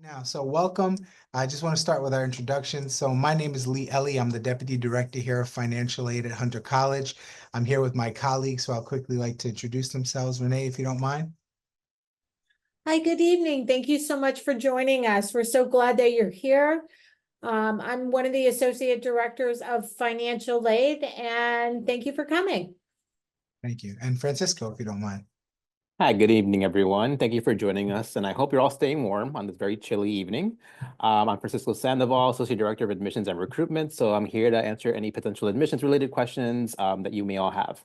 Now, so welcome. I just want to start with our introduction. So my name is Lee Ellie. I'm the Deputy Director here of Financial Aid at Hunter College. I'm here with my colleagues, so I'll quickly like to introduce themselves. Renee, if you don't mind. Hi, good evening. Thank you so much for joining us. We're so glad that you're here. I'm one of the Associate Directors of Financial Aid, and thank you for coming. Thank you. And Francisco, if you don't mind. Hi, good evening, everyone. Thank you for joining us, and I hope you're all staying warm on this very chilly evening. I'm Francisco Sandoval, Associate Director of Admissions and Recruitment, so I'm here to answer any potential admissions-related questions that you may all have.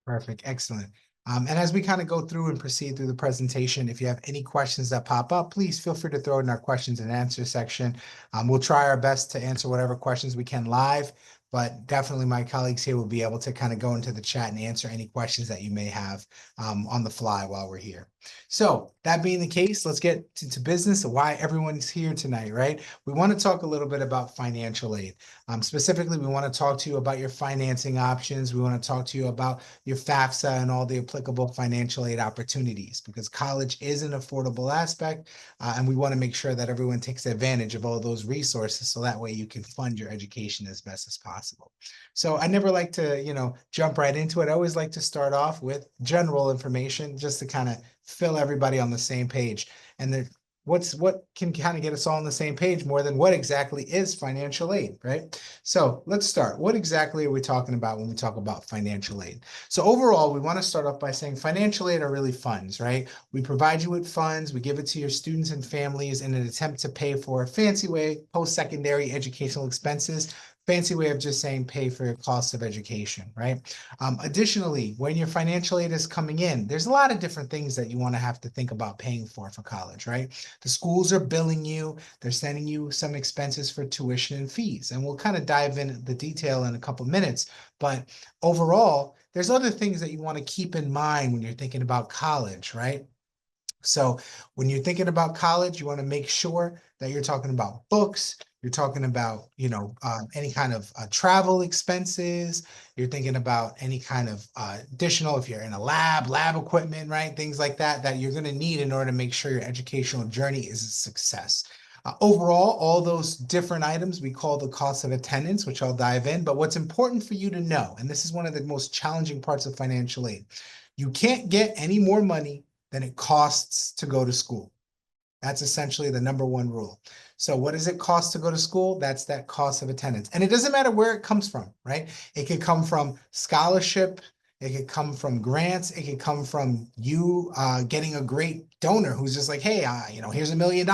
Perfect. Excellent. And as we kind of go through and proceed through the presentation, if you have any questions that pop up, please feel free to throw it in our questions and answer section. We'll try our best to answer whatever questions we can live, but definitely my colleagues here will be able to kind of go into the chat and answer any questions that you may have on the fly while we're here. So that being the case, let's get to business of why everyone's here tonight, right? We want to talk a little bit about financial aid. Specifically, we want to talk to you about your financing options. We want to talk to you about your Fafsa and all the applicable financial aid opportunities, because college is an affordable aspect, and we want to make sure that everyone takes advantage of all those resources so that way you can fund your education as best as possible. So I never like to, jump right into it. I always like to start off with general information just to kind of fill everybody on the same page. And what can kind of get us all on the same page more than what exactly is financial aid, right? So let's start. What exactly are we talking about when we talk about financial aid? So overall, we want to start off by saying financial aid are really funds, right? We provide you with funds, we give it to your students and families in an attempt to pay for a fancy way, post-secondary educational expenses. Fancy way of just saying pay for your cost of education, right? Additionally, when your financial aid is coming in, there's a lot of different things that you want to have to think about paying for college, right? The schools are billing you, they're sending you some expenses for tuition and fees, and we'll kind of dive in the detail in a couple minutes. But overall, there's other things that you want to keep in mind when you're thinking about college, right? So when you're thinking about college, you want to make sure that you're talking about books, you're talking about, any kind of travel expenses, you're thinking about any kind of additional, if you're in a lab equipment, right? Things like that you're going to need in order to make sure your educational journey is a success. Overall, all those different items we call the cost of attendance, which I'll dive in. But what's important for you to know, and this is one of the most challenging parts of financial aid, you can't get any more money than it costs to go to school. That's essentially the number one rule. So what does it cost to go to school? That's that cost of attendance. And it doesn't matter where it comes from, right? It could come from scholarship. It could come from grants. It could come from you getting a great donor who's just like, hey, here's $1 million.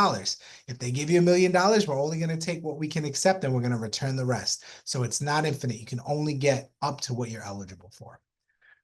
If they give you $1 million, we're only going to take what we can accept and we're going to return the rest. So it's not infinite. You can only get up to what you're eligible for.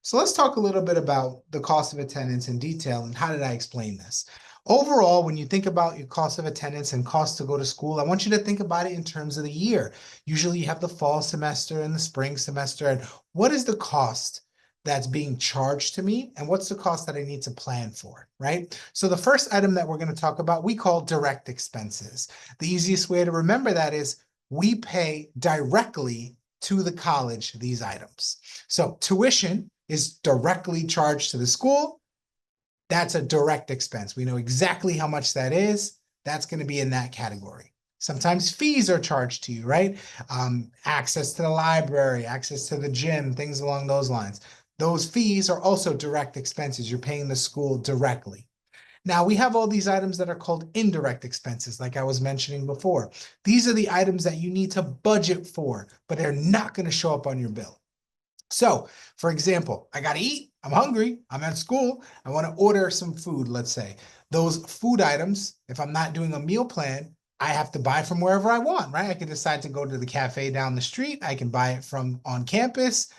So let's talk a little bit about the cost of attendance in detail and how did I explain this? Overall, when you think about your cost of attendance and cost to go to school, I want you to think about it in terms of the year. Usually you have the fall semester and the spring semester. And what is the cost that's being charged to me? And what's the cost that I need to plan for, right? So the first item that we're going to talk about, we call direct expenses. The easiest way to remember that is we pay directly to the college these items. So tuition is directly charged to the school. That's a direct expense. We know exactly how much that is. That's going to be in that category. Sometimes fees are charged to you, right? Access to the library, access to the gym, things along those lines. Those fees are also direct expenses. You're paying the school directly. Now, we have all these items that are called indirect expenses, like I was mentioning before. These are the items that you need to budget for, but they're not going to show up on your bill. So, for example, I got to eat. I'm hungry. I'm at school. I want to order some food, let's say. Those food items, if I'm not doing a meal plan, I have to buy from wherever I want, right? I can decide to go to the cafe down the street. I can buy it from on campus.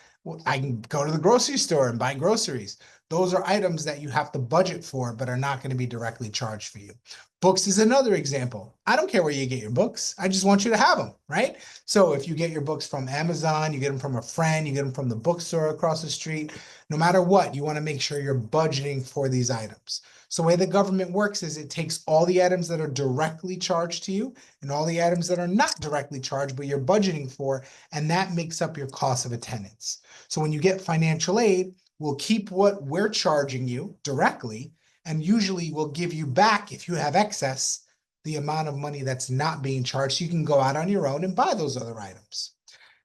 I can go to the grocery store and buy groceries. Those are items that you have to budget for, but are not going to be directly charged for you. Books is another example. I don't care where you get your books. I just want you to have them, right? So if you get your books from Amazon, you get them from a friend, you get them from the bookstore across the street, no matter what, you want to make sure you're budgeting for these items. So the way the government works is it takes all the items that are directly charged to you and all the items that are not directly charged, but you're budgeting for, and that makes up your cost of attendance. So when you get financial aid, we'll keep what we're charging you directly, and usually will give you back, if you have excess, the amount of money that's not being charged. You can go out on your own and buy those other items.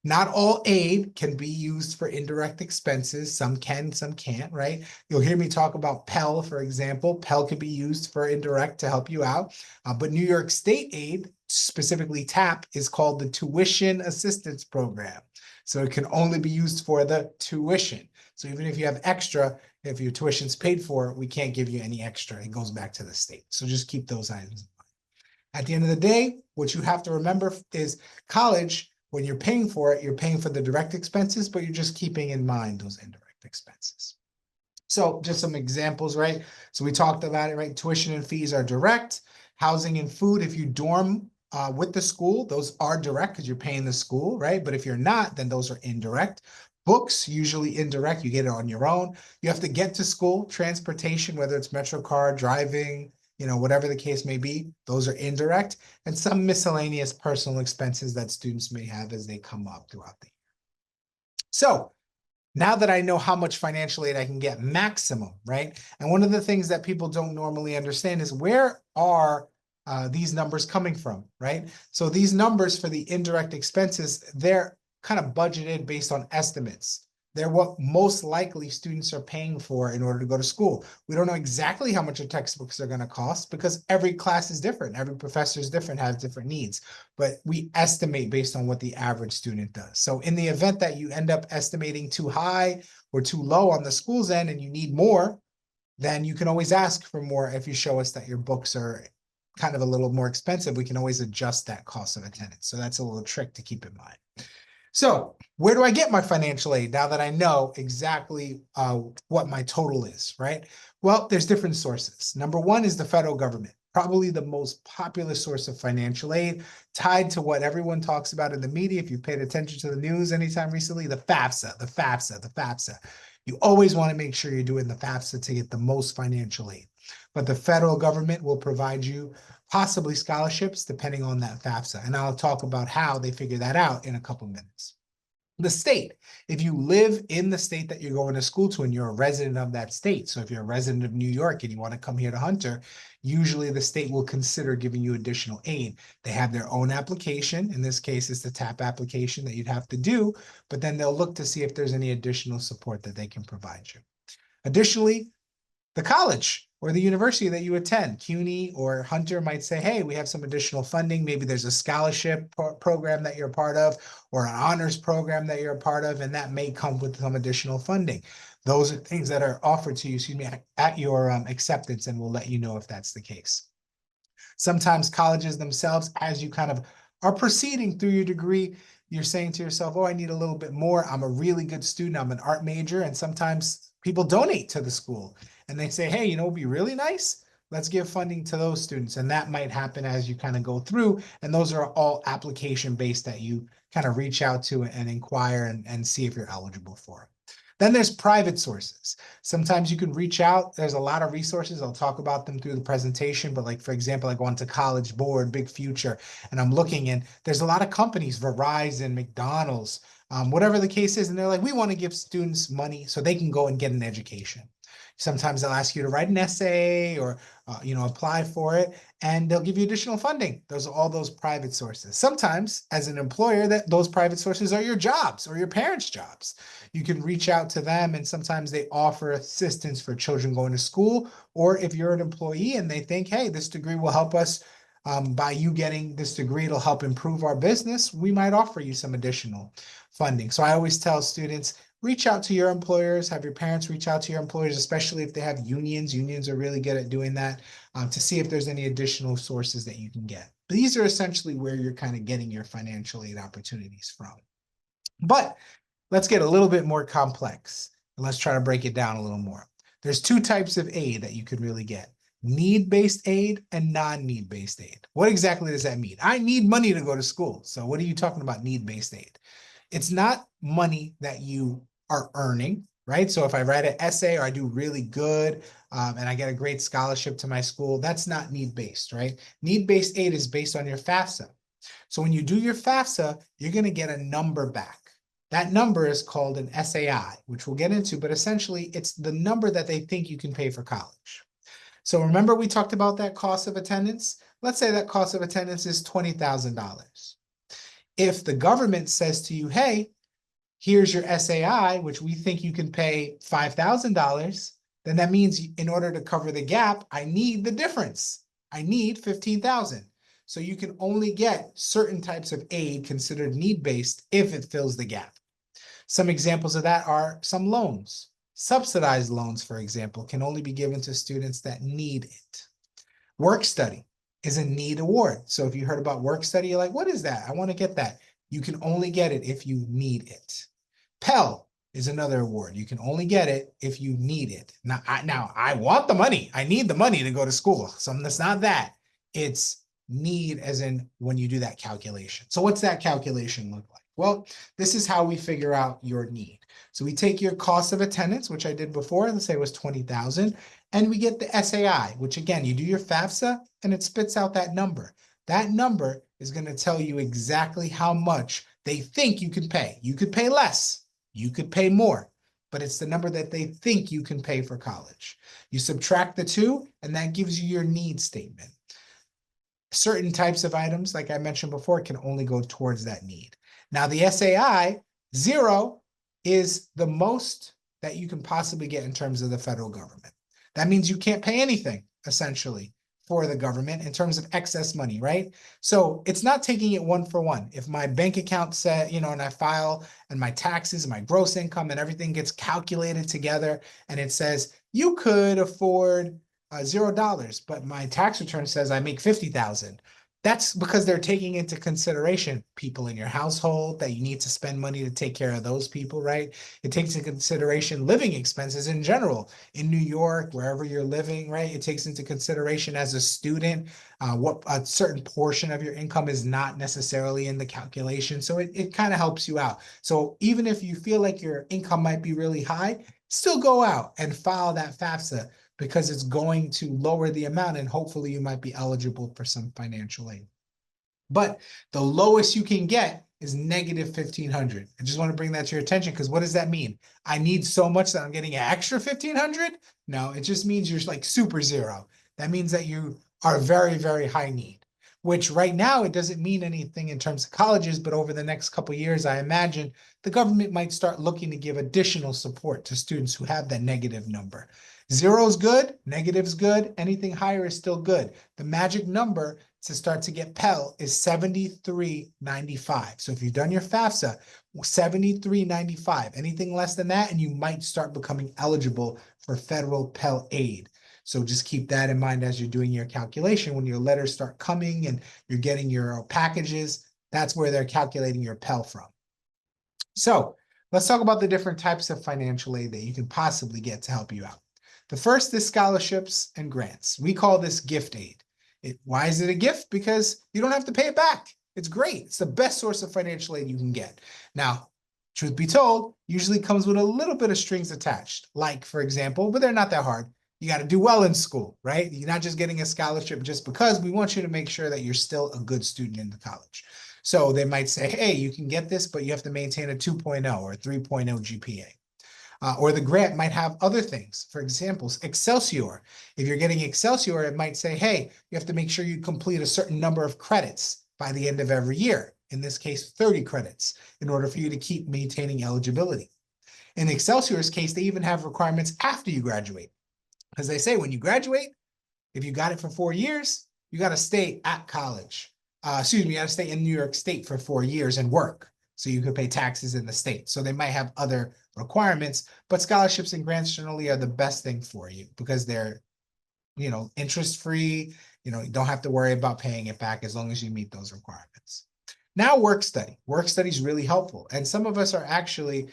Not all aid can be used for indirect expenses. Some can, some can't, right? You'll hear me talk about Pell, for example. Pell could be used for indirect to help you out. But New York State aid, specifically TAP, is called the Tuition Assistance Program. So it can only be used for the tuition. So even if you have extra, if your tuition's paid for, we can't give you any extra. It goes back to the state. So just keep those items in mind. At the end of the day, what you have to remember is college, when you're paying for it, you're paying for the direct expenses, but you're just keeping in mind those indirect expenses. So just some examples, right? So we talked about it, right? Tuition and fees are direct. Housing and food, if you dorm with the school, those are direct because you're paying the school, right? But if you're not, then those are indirect. Books, usually indirect, you get it on your own. You have to get to school, transportation, whether it's MetroCard, driving, whatever the case may be, those are indirect, and some miscellaneous personal expenses that students may have as they come up throughout the year. So now that I know how much financial aid I can get maximum, right? And one of the things that people don't normally understand is where are these numbers coming from, right? So these numbers for the indirect expenses, they're kind of budgeted based on estimates. They're what most likely students are paying for in order to go to school. We don't know exactly how much your textbooks are going to cost because every class is different. Every professor is different, has different needs, but we estimate based on what the average student does. So in the event that you end up estimating too high or too low on the school's end and you need more, then you can always ask for more. If you show us that your books are kind of a little more expensive, we can always adjust that cost of attendance. So that's a little trick to keep in mind. So where do I get my financial aid now that I know exactly what my total is, right? Well, there's different sources. Number one is the federal government, probably the most popular source of financial aid, tied to what everyone talks about in the media. If you've paid attention to the news anytime recently, the FAFSA, the FAFSA, the FAFSA. You always want to make sure you're doing the FAFSA to get the most financial aid. But the federal government will provide you possibly scholarships depending on that FAFSA. And I'll talk about how they figure that out in a couple minutes. The state, if you live in the state that you're going to school to and you're a resident of that state. So if you're a resident of New York and you want to come here to Hunter, usually the state will consider giving you additional aid. They have their own application. In this case, it's the TAP application that you'd have to do, but then they'll look to see if there's any additional support that they can provide you. Additionally, the college or the university that you attend, CUNY or Hunter might say, hey, we have some additional funding. Maybe there's a scholarship program that you're a part of or an honors program that you're a part of, and that may come with some additional funding. Those are things that are offered to you, at your acceptance, and we'll let you know if that's the case. Sometimes colleges themselves, as you kind of are proceeding through your degree, you're saying to yourself, oh, I need a little bit more. I'm a really good student. I'm an art major. And sometimes people donate to the school and they say, hey, it'd be really nice. Let's give funding to those students. And that might happen as you kind of go through. And those are all application based that you kind of reach out to and inquire and see if you're eligible for it. Then there's private sources. Sometimes you can reach out. There's a lot of resources. I'll talk about them through the presentation. But like, for example, I go onto College Board, Big Future, and I'm looking and there's a lot of companies, Verizon, McDonald's, whatever the case is. And they're like, we want to give students money so they can go and get an education. Sometimes they'll ask you to write an essay or, apply for it, and they'll give you additional funding. Those are all those private sources. Sometimes as an employer, those private sources are your jobs or your parents' jobs. You can reach out to them, and sometimes they offer assistance for children going to school, or if you're an employee and they think, hey, this degree will help us, by you getting this degree, it'll help improve our business, we might offer you some additional funding. So I always tell students, reach out to your employers, have your parents reach out to your employers, especially if they have unions. Unions are really good at doing that, to see if there's any additional sources that you can get. These are essentially where you're kind of getting your financial aid opportunities from. But let's get a little bit more complex and let's try to break it down a little more. There's two types of aid that you can really get: need-based aid and non-need-based aid. What exactly does that mean? I need money to go to school. So what are you talking about need-based aid? It's not money that you are earning, right? So if I write an essay or I do really good and I get a great scholarship to my school, that's not need-based, right? Need-based aid is based on your FAFSA. So when you do your FAFSA, you're going to get a number back. That number is called an SAI, which we'll get into, but essentially it's the number that they think you can pay for college. So remember we talked about that cost of attendance? Let's say that cost of attendance is $20,000. If the government says to you, hey, here's your SAI, which we think you can pay $5,000, then that means in order to cover the gap, I need the difference. I need 15,000. So you can only get certain types of aid considered need-based if it fills the gap. Some examples of that are some loans. Subsidized loans, for example, can only be given to students that need it. Work study is a need award. So if you heard about work study, you're like, what is that? I want to get that. You can only get it if you need it. Pell is another award. You can only get it if you need it. Now, I want the money. I need the money to go to school. So that's not that. It's need as in when you do that calculation. So what's that calculation look like? Well, this is how we figure out your need. So we take your cost of attendance, which I did before, let's say it was 20,000, and we get the SAI, which again, you do your FAFSA and it spits out that number. That number is going to tell you exactly how much they think you can pay. You could pay less, you could pay more, but it's the number that they think you can pay for college. You subtract the two, and that gives you your need statement. Certain types of items, like I mentioned before, can only go towards that need. Now, the SAI, 0 is the most that you can possibly get in terms of the federal government. That means you can't pay anything, essentially, for the government in terms of excess money, right? So it's not taking it one for one. If my bank account said, and I file and my taxes and my gross income and everything gets calculated together and it says you could afford $0, but my tax return says I make 50,000. That's because they're taking into consideration people in your household that you need to spend money to take care of those people, right? It takes into consideration living expenses in general in New York, wherever you're living, right? It takes into consideration as a student, what a certain portion of your income is not necessarily in the calculation. So it kind of helps you out. So even if you feel like your income might be really high, still go out and file that FAFSA, because it's going to lower the amount and hopefully you might be eligible for some financial aid. But the lowest you can get is negative 1,500. I just want to bring that to your attention, because what does that mean? I need so much that I'm getting an extra 1,500? No, it just means you're like super zero. That means that you are very, very high need, which right now it doesn't mean anything in terms of colleges, but over the next couple of years, I imagine the government might start looking to give additional support to students who have that negative number. 0 is good, negative is good, anything higher is still good. The magic number to start to get Pell is 73.95. So if you've done your FAFSA, 73.95, anything less than that, and you might start becoming eligible for federal Pell aid. So just keep that in mind as you're doing your calculation. When your letters start coming and you're getting your packages, that's where they're calculating your Pell from. So let's talk about the different types of financial aid that you can possibly get to help you out. The first is scholarships and grants. We call this gift aid. Why is it a gift? Because you don't have to pay it back. It's great. It's the best source of financial aid you can get. Now, truth be told, usually comes with a little bit of strings attached. Like, for example, but they're not that hard. You got to do well in school, right? You're not just getting a scholarship just because. We want you to make sure that you're still a good student in the college. So they might say, hey, you can get this, but you have to maintain a 2.0 or 3.0 GPA. Or the grant might have other things. For example, Excelsior. If you're getting Excelsior, it might say, hey, you have to make sure you complete a certain number of credits by the end of every year. In this case, 30 credits, in order for you to keep maintaining eligibility. In Excelsior's case, they even have requirements after you graduate. Because they say when you graduate, if you got it for 4 years, you got to stay at college. You got to stay in New York State for 4 years and work, so you could pay taxes in the state. So they might have other requirements, but scholarships and grants generally are the best thing for you because they're, interest-free. You don't have to worry about paying it back as long as you meet those requirements. Now, work study. Work study is really helpful. And some of us are actually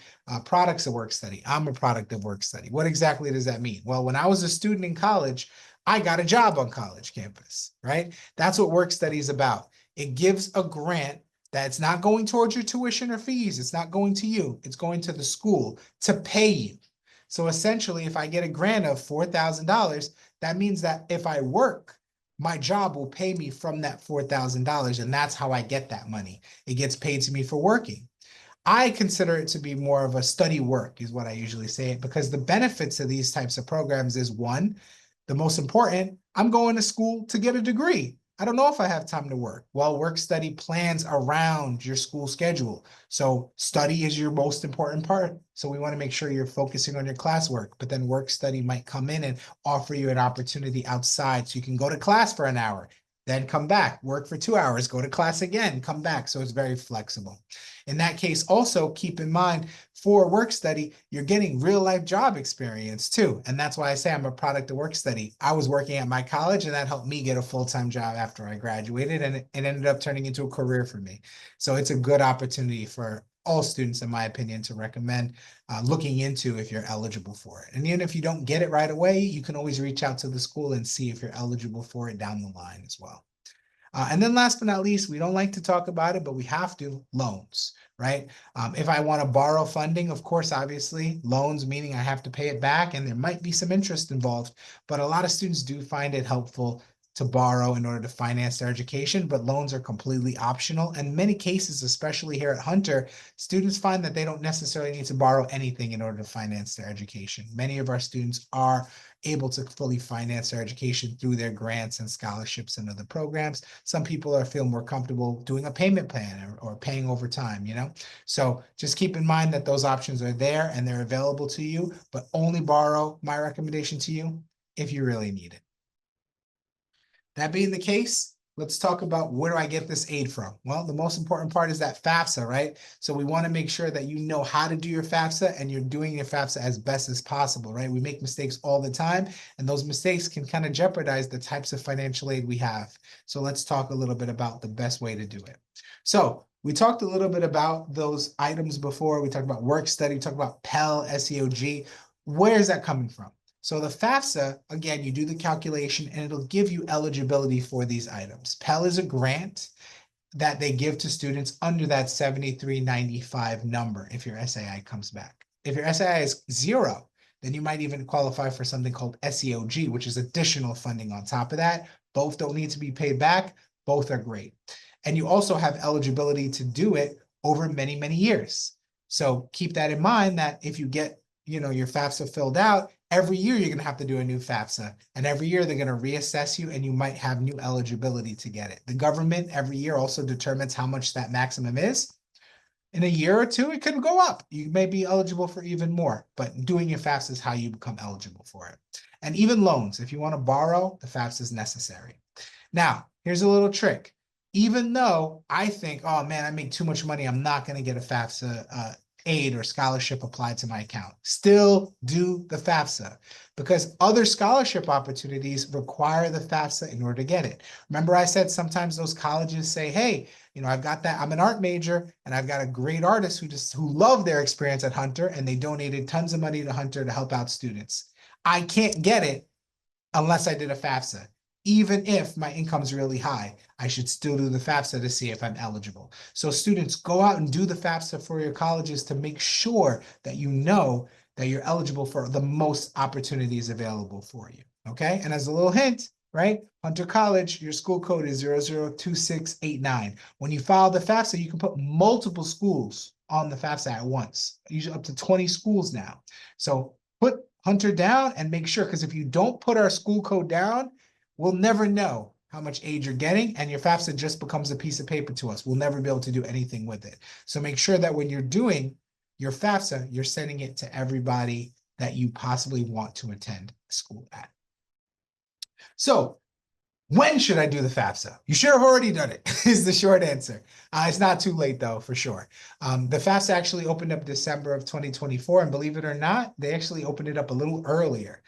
products of work study. I'm a product of work study. What exactly does that mean? Well, when I was a student in college, I got a job on college campus, right? That's what work study is about. It gives a grant that's not going towards your tuition or fees. It's not going to you. It's going to the school to pay you. So essentially, if I get a grant of $4,000, that means that if I work, my job will pay me from that $4,000, and that's how I get that money. It gets paid to me for working. I consider it to be more of a study work, is what I usually say, because the benefits of these types of programs is, one, The most important, I'm going to school to get a degree. I don't know if I have time to work. Well, work study plans around your school schedule. So study is your most important part. So we want to make sure you're focusing on your classwork, but then work study might come in and offer you an opportunity outside. So you can go to class for an hour, then come back, work for 2 hours, go to class again, come back. So it's very flexible. In that case, also keep in mind for work study, you're getting real life job experience too. And that's why I say I'm a product of work study. I was working at my college and that helped me get a full-time job after I graduated, and it ended up turning into a career for me. So it's a good opportunity for all students, in my opinion, to recommend looking into if you're eligible for it. And even if you don't get it right away, you can always reach out to the school and see if you're eligible for it down the line as well. And then last but not least, we don't like to talk about it, but we have to, loans, right? If I want to borrow funding, of course, obviously, loans, meaning I have to pay it back and there might be some interest involved, but a lot of students do find it helpful to borrow in order to finance their education, but loans are completely optional. In many cases, especially here at Hunter, students find that they don't necessarily need to borrow anything in order to finance their education. Many of our students are able to fully finance their education through their grants and scholarships and other programs. Some people feel more comfortable doing a payment plan or paying over time, you know? So just keep in mind that those options are there and they're available to you, but only borrow, my recommendation to you, if you really need it. That being the case, let's talk about where do I get this aid from? Well, the most important part is that Fafsa, right? So we want to make sure that you know how to do your Fafsa and you're doing your Fafsa as best as possible, right? We make mistakes all the time, and those mistakes can kind of jeopardize the types of financial aid we have. So let's talk a little bit about the best way to do it. So we talked a little bit about those items before. We talked about work study, we talked about Pell, SEOG. Where is that coming from? So the FAFSA, again, you do the calculation and it'll give you eligibility for these items. Pell is a grant that they give to students under that 7395 number if your SAI comes back. If your SAI is 0, then you might even qualify for something called SEOG, which is additional funding on top of that. Both don't need to be paid back. Both are great. And you also have eligibility to do it over many, many years. So keep that in mind that if you get, your FAFSA filled out, every year you're going to have to do a new FAFSA, and every year they're going to reassess you and you might have new eligibility to get it. The government every year also determines how much that maximum is. In a year or two, it could go up. You may be eligible for even more, but doing your FAFSA is how you become eligible for it. And even loans, if you want to borrow, the FAFSA is necessary. Now, here's a little trick. Even though I think, oh man, I make too much money, I'm not going to get a FAFSA aid or scholarship applied to my account. Still do the FAFSA, because other scholarship opportunities require the FAFSA in order to get it. Remember I said sometimes those colleges say, hey, I've got that, I'm an art major and I've got a great artist who love their experience at Hunter and they donated tons of money to Hunter to help out students. I can't get it unless I did a FAFSA. Even if my income's really high, I should still do the FAFSA to see if I'm eligible. So students, go out and do the FAFSA for your colleges to make sure that you know that you're eligible for the most opportunities available for you, okay? And as a little hint, right, Hunter College, your school code is 002689. When you file the FAFSA, you can put multiple schools on the FAFSA at once, usually up to 20 schools now. So put Hunter down and make sure, because if you don't put our school code down, we'll never know how much aid you're getting, and your FAFSA just becomes a piece of paper to us. We'll never be able to do anything with it. So make sure that when you're doing your FAFSA, you're sending it to everybody that you possibly want to attend school at. So when should I do the FAFSA? You should have already done it, is the short answer. It's not too late though, for sure. The FAFSA actually opened up December of 2024, and believe it or not, they actually opened it up a little earlier.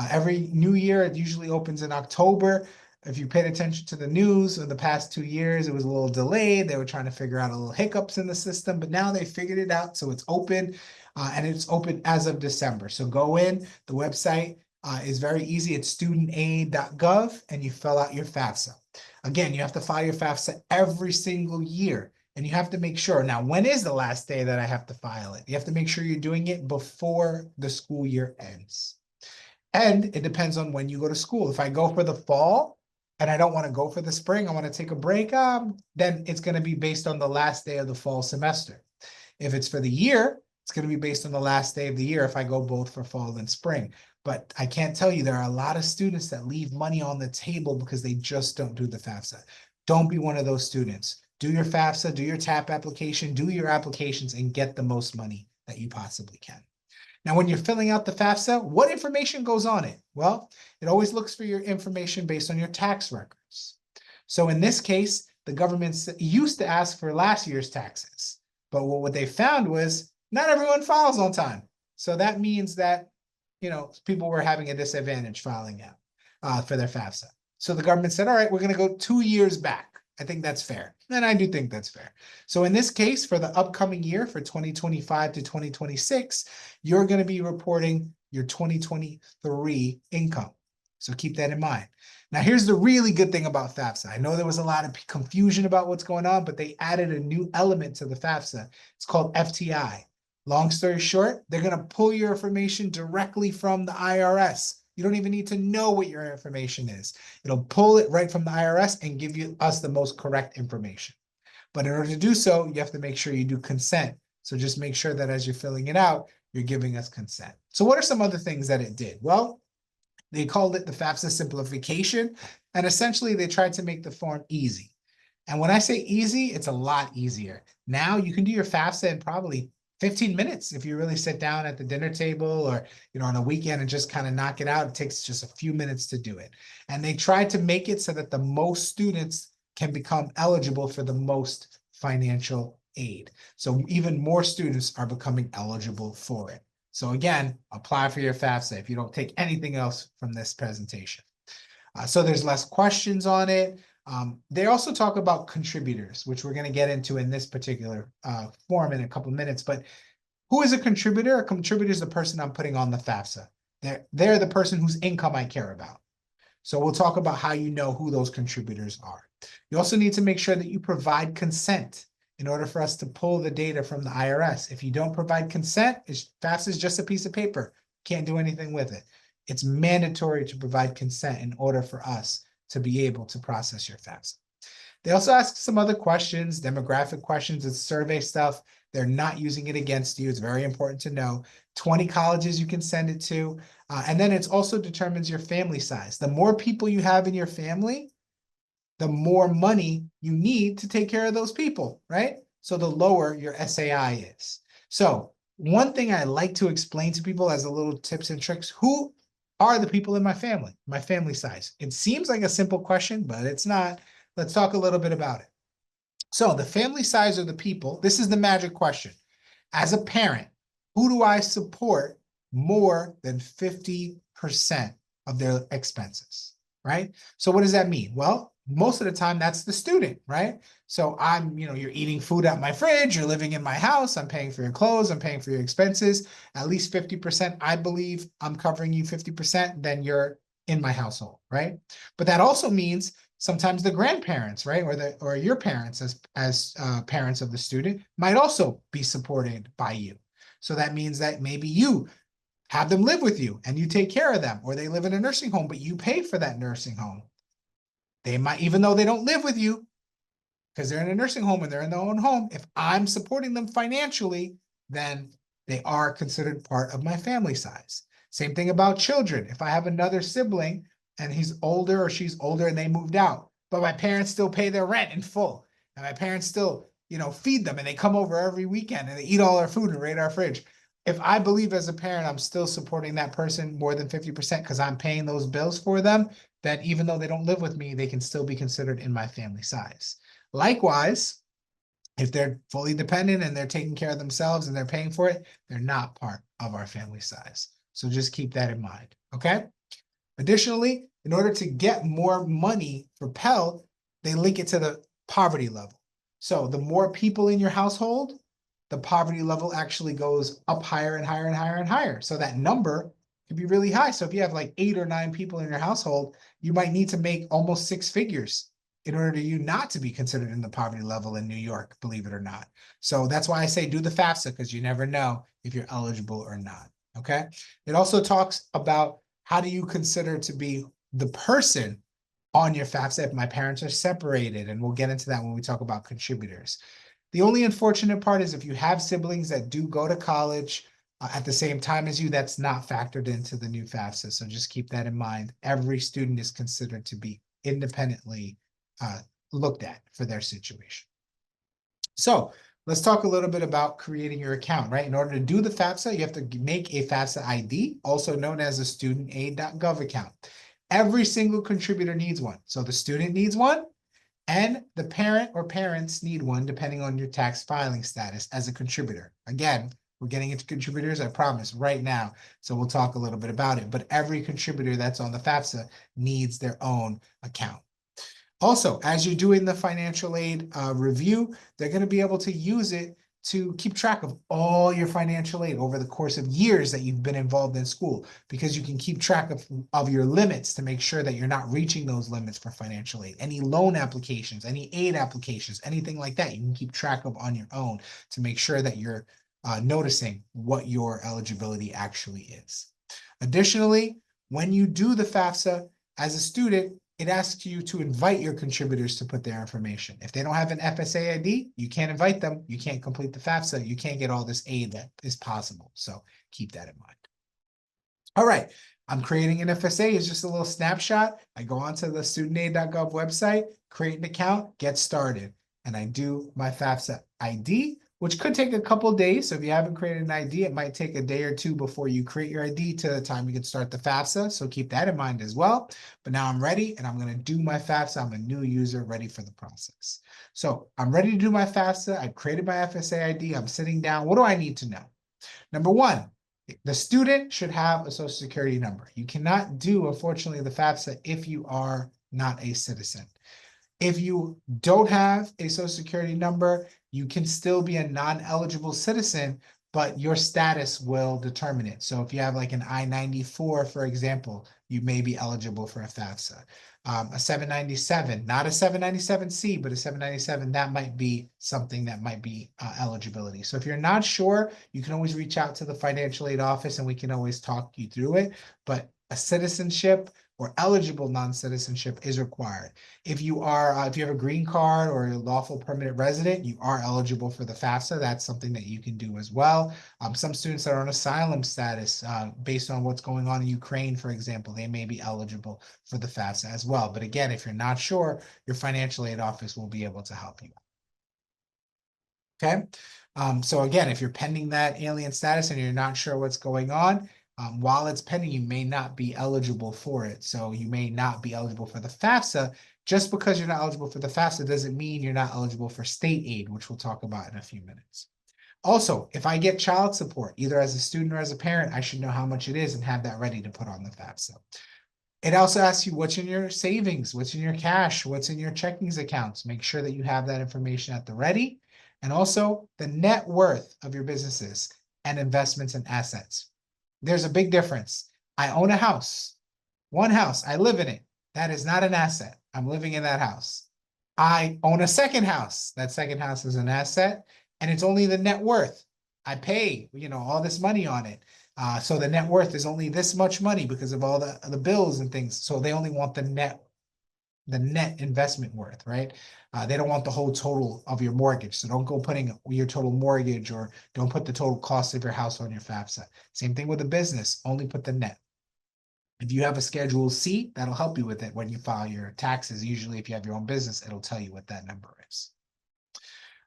Every new year, it usually opens in October. If you paid attention to the news in the past 2 years, it was a little delayed. They were trying to figure out a little hiccups in the system, but now they figured it out. So it's open, and it's open as of December. So go in, the website is very easy. It's studentaid.gov, and you fill out your FAFSA. Again, you have to file your FAFSA every single year, and you have to make sure. Now, when is the last day that I have to file it? You have to make sure you're doing it before the school year ends. And it depends on when you go to school. If I go for the fall and I don't want to go for the spring, I want to take a break, then it's going to be based on the last day of the fall semester. If it's for the year, it's going to be based on the last day of the year if I go both for fall and spring. But I can't tell you, there are a lot of students that leave money on the table because they just don't do the FAFSA. Don't be one of those students. Do your FAFSA, do your TAP application, do your applications, and get the most money that you possibly can. Now, when you're filling out the FAFSA, what information goes on it? Well, it always looks for your information based on your tax records. So in this case, the government used to ask for last year's taxes, but what they found was not everyone files on time. So that means that, people were having a disadvantage filing out for their FAFSA. So the government said, all right, we're going to go 2 years back. I think that's fair. And I do think that's fair. So in this case, for the upcoming year, for 2025 to 2026, you're going to be reporting your 2023 income. So keep that in mind. Now, here's the really good thing about FAFSA. I know there was a lot of confusion about what's going on, but they added a new element to the FAFSA. It's called FTI. Long story short, they're going to pull your information directly from the IRS. You don't even need to know what your information is. It'll pull it right from the IRS and give us the most correct information. But in order to do so, you have to make sure you do consent. So just make sure that as you're filling it out, you're giving us consent. So what are some other things that it did? Well, they called it the FAFSA simplification, and essentially they tried to make the form easy. And when I say easy, it's a lot easier. Now you can do your FAFSA in probably 15 minutes if you really sit down at the dinner table or on a weekend and just kind of knock it out. It takes just a few minutes to do it. And they tried to make it so that the most students can become eligible for the most financial aid. So even more students are becoming eligible for it. So again, apply for your FAFSA if you don't take anything else from this presentation. So there's less questions on it. They also talk about contributors, which we're going to get into in this particular form in a couple of minutes. But who is a contributor? A contributor is the person I'm putting on the FAFSA. They're the person whose income I care about. So we'll talk about how you know who those contributors are. You also need to make sure that you provide consent in order for us to pull the data from the IRS. If you don't provide consent, FAFSA is just a piece of paper. Can't do anything with it. It's mandatory to provide consent in order for us to be able to process your FAFSA. They also ask some other questions, demographic questions, it's survey stuff. They're not using it against you. It's very important to know. 20 colleges you can send it to. And then it also determines your family size. The more people you have in your family, the more money you need to take care of those people, right? So the lower your SAI is. So one thing I like to explain to people as a little tips and tricks, who are the people in my family size? It seems like a simple question, but it's not. Let's talk a little bit about it. So the family size of the people, this is the magic question. As a parent, who do I support more than 50% of their expenses, right? So what does that mean? Well, most of the time that's the student, right? So you're eating food at my fridge, you're living in my house, I'm paying for your clothes, I'm paying for your expenses, at least 50%, I believe I'm covering you 50%, then you're in my household, right? But that also means sometimes the grandparents, right? Or your parents as parents of the student might also be supported by you. So that means that maybe you have them live with you and you take care of them, or they live in a nursing home, but you pay for that nursing home. They might, even though they don't live with you, because they're in a nursing home and they're in their own home, if I'm supporting them financially, then they are considered part of my family size. Same thing about children. If I have another sibling and he's older or she's older and they moved out, but my parents still pay their rent in full, and my parents still, feed them and they come over every weekend and they eat all our food and raid our fridge. If I believe as a parent, I'm still supporting that person more than 50% because I'm paying those bills for them, that even though they don't live with me, they can still be considered in my family size. Likewise, if they're fully dependent and they're taking care of themselves and they're paying for it, they're not part of our family size. So just keep that in mind, okay? Additionally, in order to get more money for Pell, they link it to the poverty level. So the more people in your household, the poverty level actually goes up higher and higher and higher and higher. So that number could be really high. So if you have like 8 or 9 people in your household, you might need to make almost 6 figures in order for you not to be considered in the poverty level in New York, believe it or not. So that's why I say do the FAFSA, because you never know if you're eligible or not, okay? It also talks about how do you consider to be the person on your FAFSA if my parents are separated, and we'll get into that when we talk about contributors. The only unfortunate part is if you have siblings that do go to college, at the same time as you, that's not factored into the new FAFSA. So just keep that in mind. Every student is considered to be independently looked at for their situation. So let's talk a little bit about creating your account, right? In order to do the FAFSA, you have to make a FAFSA ID, also known as a studentaid.gov account. Every single contributor needs one. So the student needs one, and the parent or parents need one, depending on your tax filing status as a contributor. Again, we're getting into contributors, I promise, right now. So we'll talk a little bit about it. But every contributor that's on the FAFSA needs their own account. Also, as you're doing the financial aid review, they're going to be able to use it to keep track of all your financial aid over the course of years that you've been involved in school, because you can keep track of your limits to make sure that you're not reaching those limits for financial aid. Any loan applications, any aid applications, anything like that, you can keep track of on your own to make sure that you're noticing what your eligibility actually is. Additionally, when you do the FAFSA as a student, it asks you to invite your contributors to put their information. If they don't have an FSA ID, you can't invite them. You can't complete the FAFSA. You can't get all this aid that is possible. So keep that in mind. All right. I'm creating an FSA. It's just a little snapshot. I go onto the studentaid.gov website, create an account, get started. And I do my FAFSA ID, which could take a couple of days. So if you haven't created an ID, it might take a day or two before you create your ID to the time you can start the FAFSA. So keep that in mind as well. But now I'm ready and I'm going to do my FAFSA. I'm a new user ready for the process. So I'm ready to do my FAFSA. I've created my FSA ID. I'm sitting down. What do I need to know? Number one, the student should have a social security number. You cannot do, unfortunately, the FAFSA if you are not a citizen. If you don't have a social security number, you can still be a non-eligible citizen, but your status will determine it. So if you have like an I-94, for example, you may be eligible for a FAFSA. A 797, not a 797C, but a 797, that might be something that might be eligibility. So if you're not sure, you can always reach out to the financial aid office and we can always talk you through it. But a citizenship or eligible non-citizenship is required. If you have a green card or a lawful permanent resident, you are eligible for the FAFSA. That's something that you can do as well. Some students that are on asylum status, based on what's going on in Ukraine, for example, they may be eligible for the FAFSA as well. But again, if you're not sure, your financial aid office will be able to help you. Okay. So again, if you're pending that alien status and you're not sure what's going on, while it's pending, you may not be eligible for it. So you may not be eligible for the FAFSA. Just because you're not eligible for the FAFSA doesn't mean you're not eligible for state aid, which we'll talk about in a few minutes. Also, if I get child support, either as a student or as a parent, I should know how much it is and have that ready to put on the FAFSA. It also asks you what's in your savings, what's in your cash, what's in your checkings accounts. Make sure that you have that information at the ready. And also the net worth of your businesses and investments and assets. There's a big difference. I own a house, one house, I live in it. That is not an asset. I'm living in that house. I own a second house. That second house is an asset, and it's only the net worth. I pay, all this money on it. So the net worth is only this much money because of all the bills and things. So they only want the net investment worth, right? They don't want the whole total of your mortgage. So don't go putting your total mortgage or don't put the total cost of your house on your FAFSA. Same thing with a business, only put the net. If you have a Schedule C, that'll help you with it when you file your taxes. Usually if you have your own business, it'll tell you what that number is.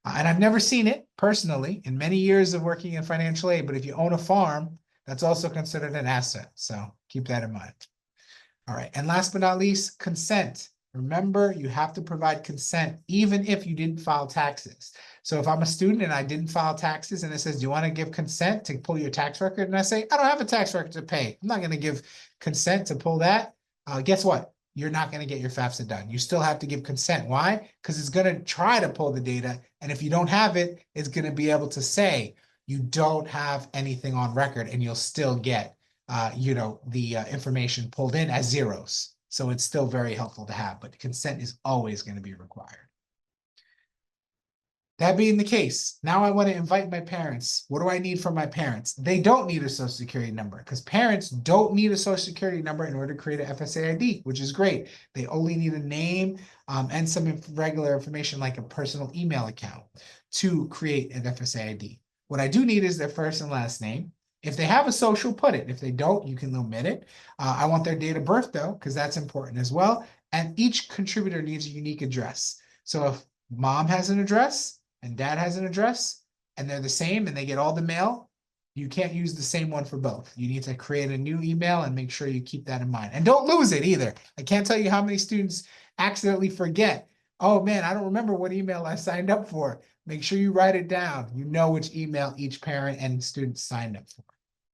And I've never seen it personally in many years of working in financial aid, but if you own a farm, that's also considered an asset. So keep that in mind. All right, and last but not least, consent. Remember, you have to provide consent even if you didn't file taxes. So if I'm a student and I didn't file taxes and it says, do you want to give consent to pull your tax record? And I say, I don't have a tax record to pay. I'm not going to give consent to pull that. Guess what? You're not going to get your FAFSA done. You still have to give consent. Why? Because it's going to try to pull the data. And if you don't have it, it's going to be able to say you don't have anything on record and you'll still get the information pulled in as zeros. So it's still very helpful to have, but consent is always going to be required. That being the case, now I want to invite my parents. What do I need from my parents? They don't need a social security number because parents don't need a social security number in order to create an FSA ID, which is great. They only need a name and some regular information like a personal email account to create an FSA ID. What I do need is their first and last name. If they have a social, put it. If they don't, you can omit it. I want their date of birth though, because that's important as well. And each contributor needs a unique address. So if mom has an address and dad has an address and they're the same and they get all the mail, you can't use the same one for both. You need to create a new email and make sure you keep that in mind. And don't lose it either. I can't tell you how many students accidentally forget. Oh man, I don't remember what email I signed up for. Make sure you write it down. You know which email each parent and student signed up for.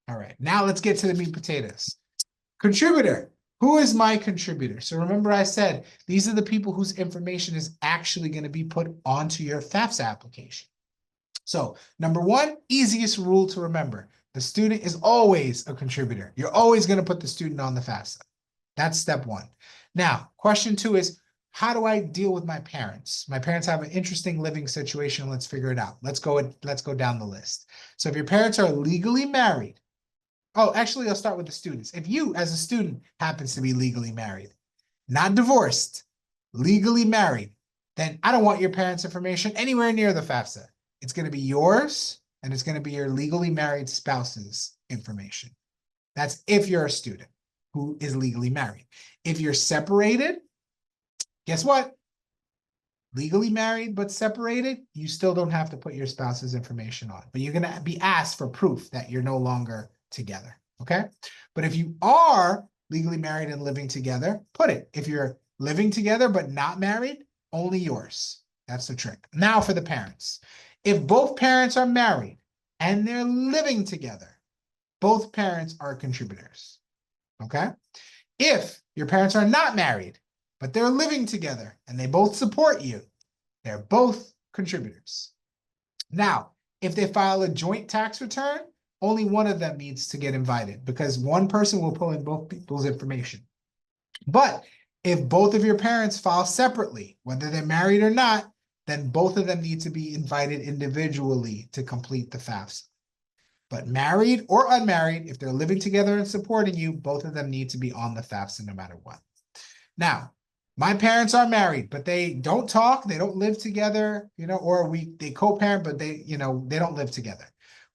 All right, now let's get to the meat and potatoes. Contributor. Who is my contributor? So remember I said, these are the people whose information is actually going to be put onto your FAFSA application. So number one, easiest rule to remember, the student is always a contributor. You're always going to put the student on the FAFSA. That's step one. Now, question two is, how do I deal with my parents? My parents have an interesting living situation. Let's figure it out. Let's go down the list. So if your parents are legally married, oh, actually, I'll start with the students. If you, as a student, happens to be legally married, not divorced, legally married, then I don't want your parents' information anywhere near the FAFSA. It's going to be yours, and it's going to be your legally married spouse's information. That's if you're a student who is legally married. If you're separated, guess what? Legally married but separated, you still don't have to put your spouse's information on, but you're going to be asked for proof that you're no longer together, okay? But if you are legally married and living together, put it. If you're living together but not married, only yours. That's the trick. Now for the parents. If both parents are married and they're living together, both parents are contributors, okay? If your parents are not married, but they're living together and they both support you, they're both contributors. Now, if they file a joint tax return, only one of them needs to get invited because one person will pull in both people's information. But if both of your parents file separately, whether they're married or not, then both of them need to be invited individually to complete the FAFSA. But married or unmarried, if they're living together and supporting you, both of them need to be on the FAFSA no matter what. Now, my parents are married, but they don't talk, they don't live together, or they co-parent, but they don't live together.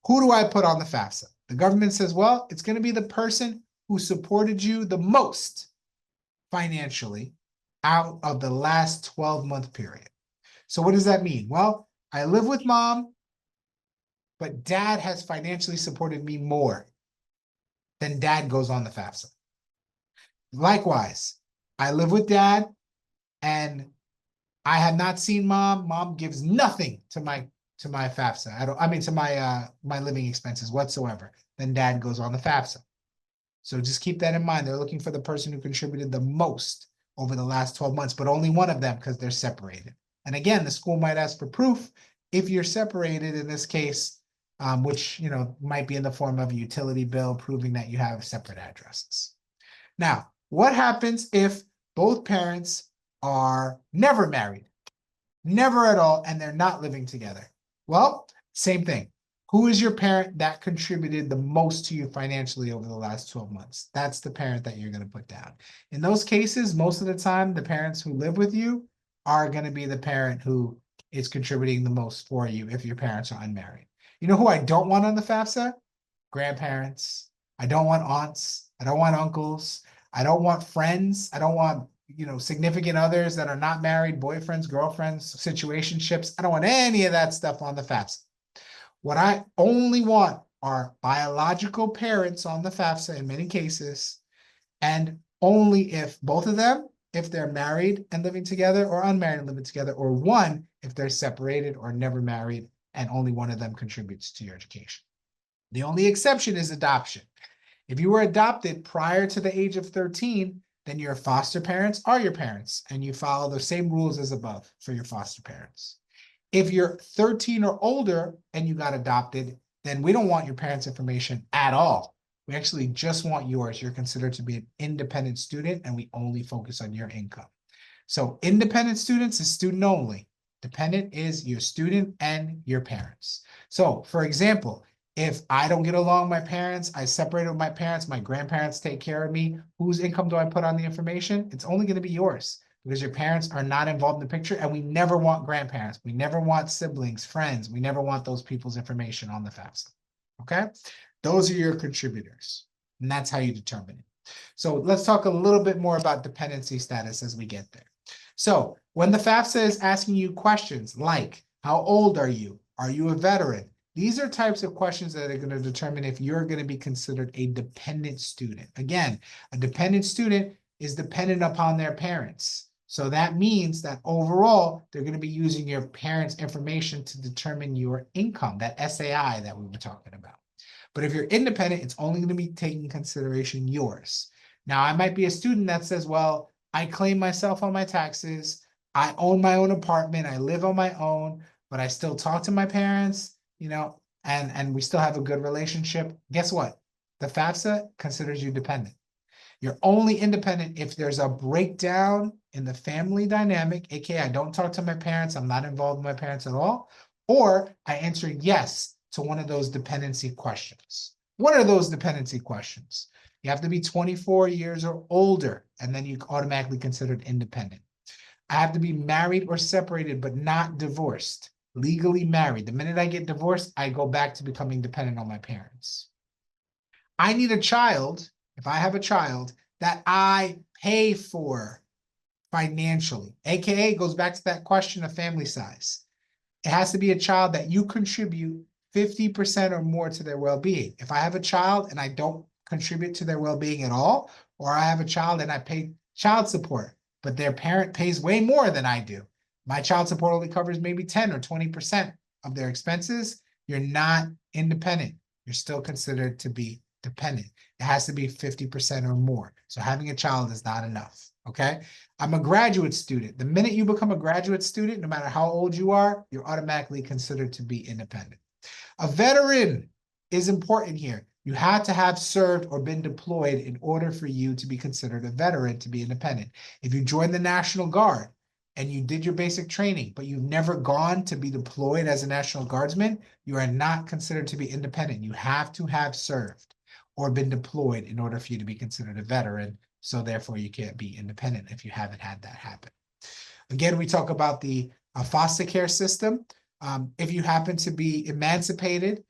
Who do I put on the FAFSA? The government says, well, it's going to be the person who supported you the most financially out of the last 12-month period. So what does that mean? Well, I live with mom, but dad has financially supported me more. Then dad goes on the FAFSA. Likewise, I live with dad and I have not seen mom. Mom gives nothing to my FAFSA. To my living expenses whatsoever. Then dad goes on the FAFSA. So just keep that in mind. They're looking for the person who contributed the most over the last 12 months, but only one of them because they're separated. And again, the school might ask for proof if you're separated in this case, which might be in the form of a utility bill proving that you have separate addresses. Now, what happens if both parents are never married, never at all, and they're not living together? Well, same thing. Who is your parent that contributed the most to you financially over the last 12 months? That's the parent that you're going to put down. In those cases, most of the time, the parents who live with you are going to be the parent who is contributing the most for you if your parents are unmarried. You know who I don't want on the FAFSA? Grandparents. I don't want aunts. I don't want uncles. I don't want friends. I don't want significant others that are not married, boyfriends, girlfriends, situationships. I don't want any of that stuff on the FAFSA. What I only want are biological parents on the FAFSA in many cases, and only if both of them, if they're married and living together, or unmarried and living together, or one, if they're separated or never married, and only one of them contributes to your education. The only exception is adoption. If you were adopted prior to the age of 13, then your foster parents are your parents, and you follow the same rules as above for your foster parents. If you're 13 or older and you got adopted, then we don't want your parents' information at all. We actually just want yours. You're considered to be an independent student, and we only focus on your income. So independent students is student only. Dependent is your student and your parents. So for example, if I don't get along with my parents, I separated with my parents, my grandparents take care of me, whose income do I put on the information? It's only going to be yours because your parents are not involved in the picture, and we never want grandparents. We never want siblings, friends. We never want those people's information on the FAFSA, okay? Those are your contributors, and that's how you determine it. So let's talk a little bit more about dependency status as we get there. So when the FAFSA is asking you questions like, how old are you? Are you a veteran? These are types of questions that are going to determine if you're going to be considered a dependent student. Again, a dependent student is dependent upon their parents. So that means that overall, they're going to be using your parents' information to determine your income, that SAI that we were talking about. But if you're independent, it's only going to be taking consideration yours. Now, I might be a student that says, well, I claim myself on my taxes. I own my own apartment. I live on my own, but I still talk to my parents, and we still have a good relationship. Guess what? The FAFSA considers you dependent. You're only independent if there's a breakdown in the family dynamic, aka I don't talk to my parents, I'm not involved with my parents at all, or I answer yes to one of those dependency questions. What are those dependency questions? You have to be 24 years or older, and then you automatically considered independent. I have to be married or separated, but not divorced, legally married. The minute I get divorced, I go back to becoming dependent on my parents. I need a child, if I have a child, that I pay for financially, aka goes back to that question of family size. It has to be a child that you contribute 50% or more to their well-being. If I have a child and I don't contribute to their well-being at all, or I have a child and I pay child support, but their parent pays way more than I do, my child support only covers maybe 10 or 20% of their expenses, you're not independent. You're still considered to be dependent. It has to be 50% or more. So having a child is not enough. Okay. I'm a graduate student. The minute you become a graduate student, no matter how old you are, you're automatically considered to be independent. A veteran is important here. You have to have served or been deployed in order for you to be considered a veteran to be independent. If you join the National Guard and you did your basic training, but you've never gone to be deployed as a National Guardsman, you are not considered to be independent. You have to have served or been deployed in order for you to be considered a veteran. So therefore, you can't be independent if you haven't had that happen. Again, we talk about the foster care system. If you happen to be emancipated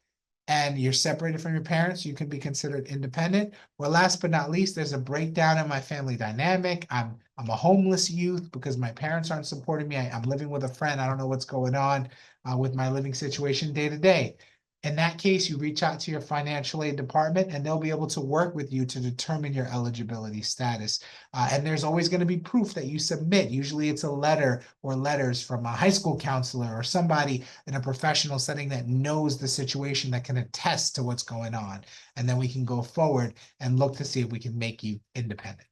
and you're separated from your parents, you can be considered independent. Well, last but not least, there's a breakdown in my family dynamic. I'm a homeless youth because my parents aren't supporting me. I'm living with a friend. I don't know what's going on with my living situation day to day. In that case, you reach out to your financial aid department and they'll be able to work with you to determine your eligibility status. And there's always going to be proof that you submit. Usually it's a letter or letters from a high school counselor or somebody in a professional setting that knows the situation, that can attest to what's going on. And then we can go forward and look to see if we can make you independent.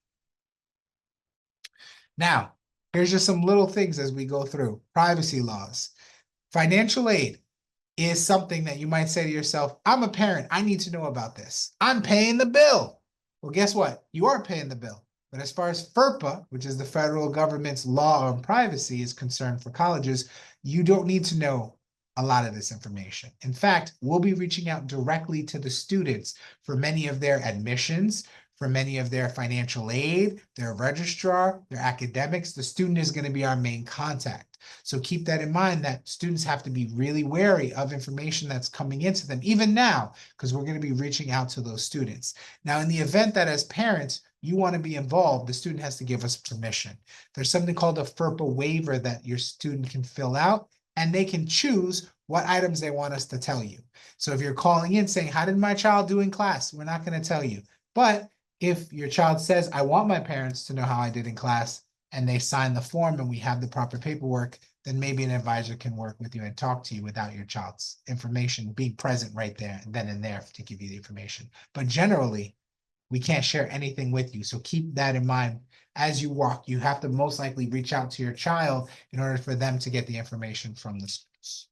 Now, here's just some little things as we go through. Privacy laws. Financial aid is something that you might say to yourself, I'm a parent, I need to know about this. I'm paying the bill. Well, guess what? You are paying the bill. But as far as FERPA, which is the federal government's law on privacy, is concerned for colleges, you don't need to know a lot of this information. In fact, we'll be reaching out directly to the students for many of their admissions, for many of their financial aid, their registrar, their academics. The student is going to be our main contact. So keep that in mind, that students have to be really wary of information that's coming into them, even now, because we're going to be reaching out to those students. Now, in the event that as parents, you want to be involved, the student has to give us permission. There's something called a FERPA waiver that your student can fill out, and they can choose what items they want us to tell you. So if you're calling in saying, how did my child do in class? We're not going to tell you. But if your child says, I want my parents to know how I did in class, and they sign the form and we have the proper paperwork, then maybe an advisor can work with you and talk to you without your child's information being present right there, then and there to give you the information. But generally, we can't share anything with you. So keep that in mind. As you walk, you have to most likely reach out to your child in order for them to get the information from the schools.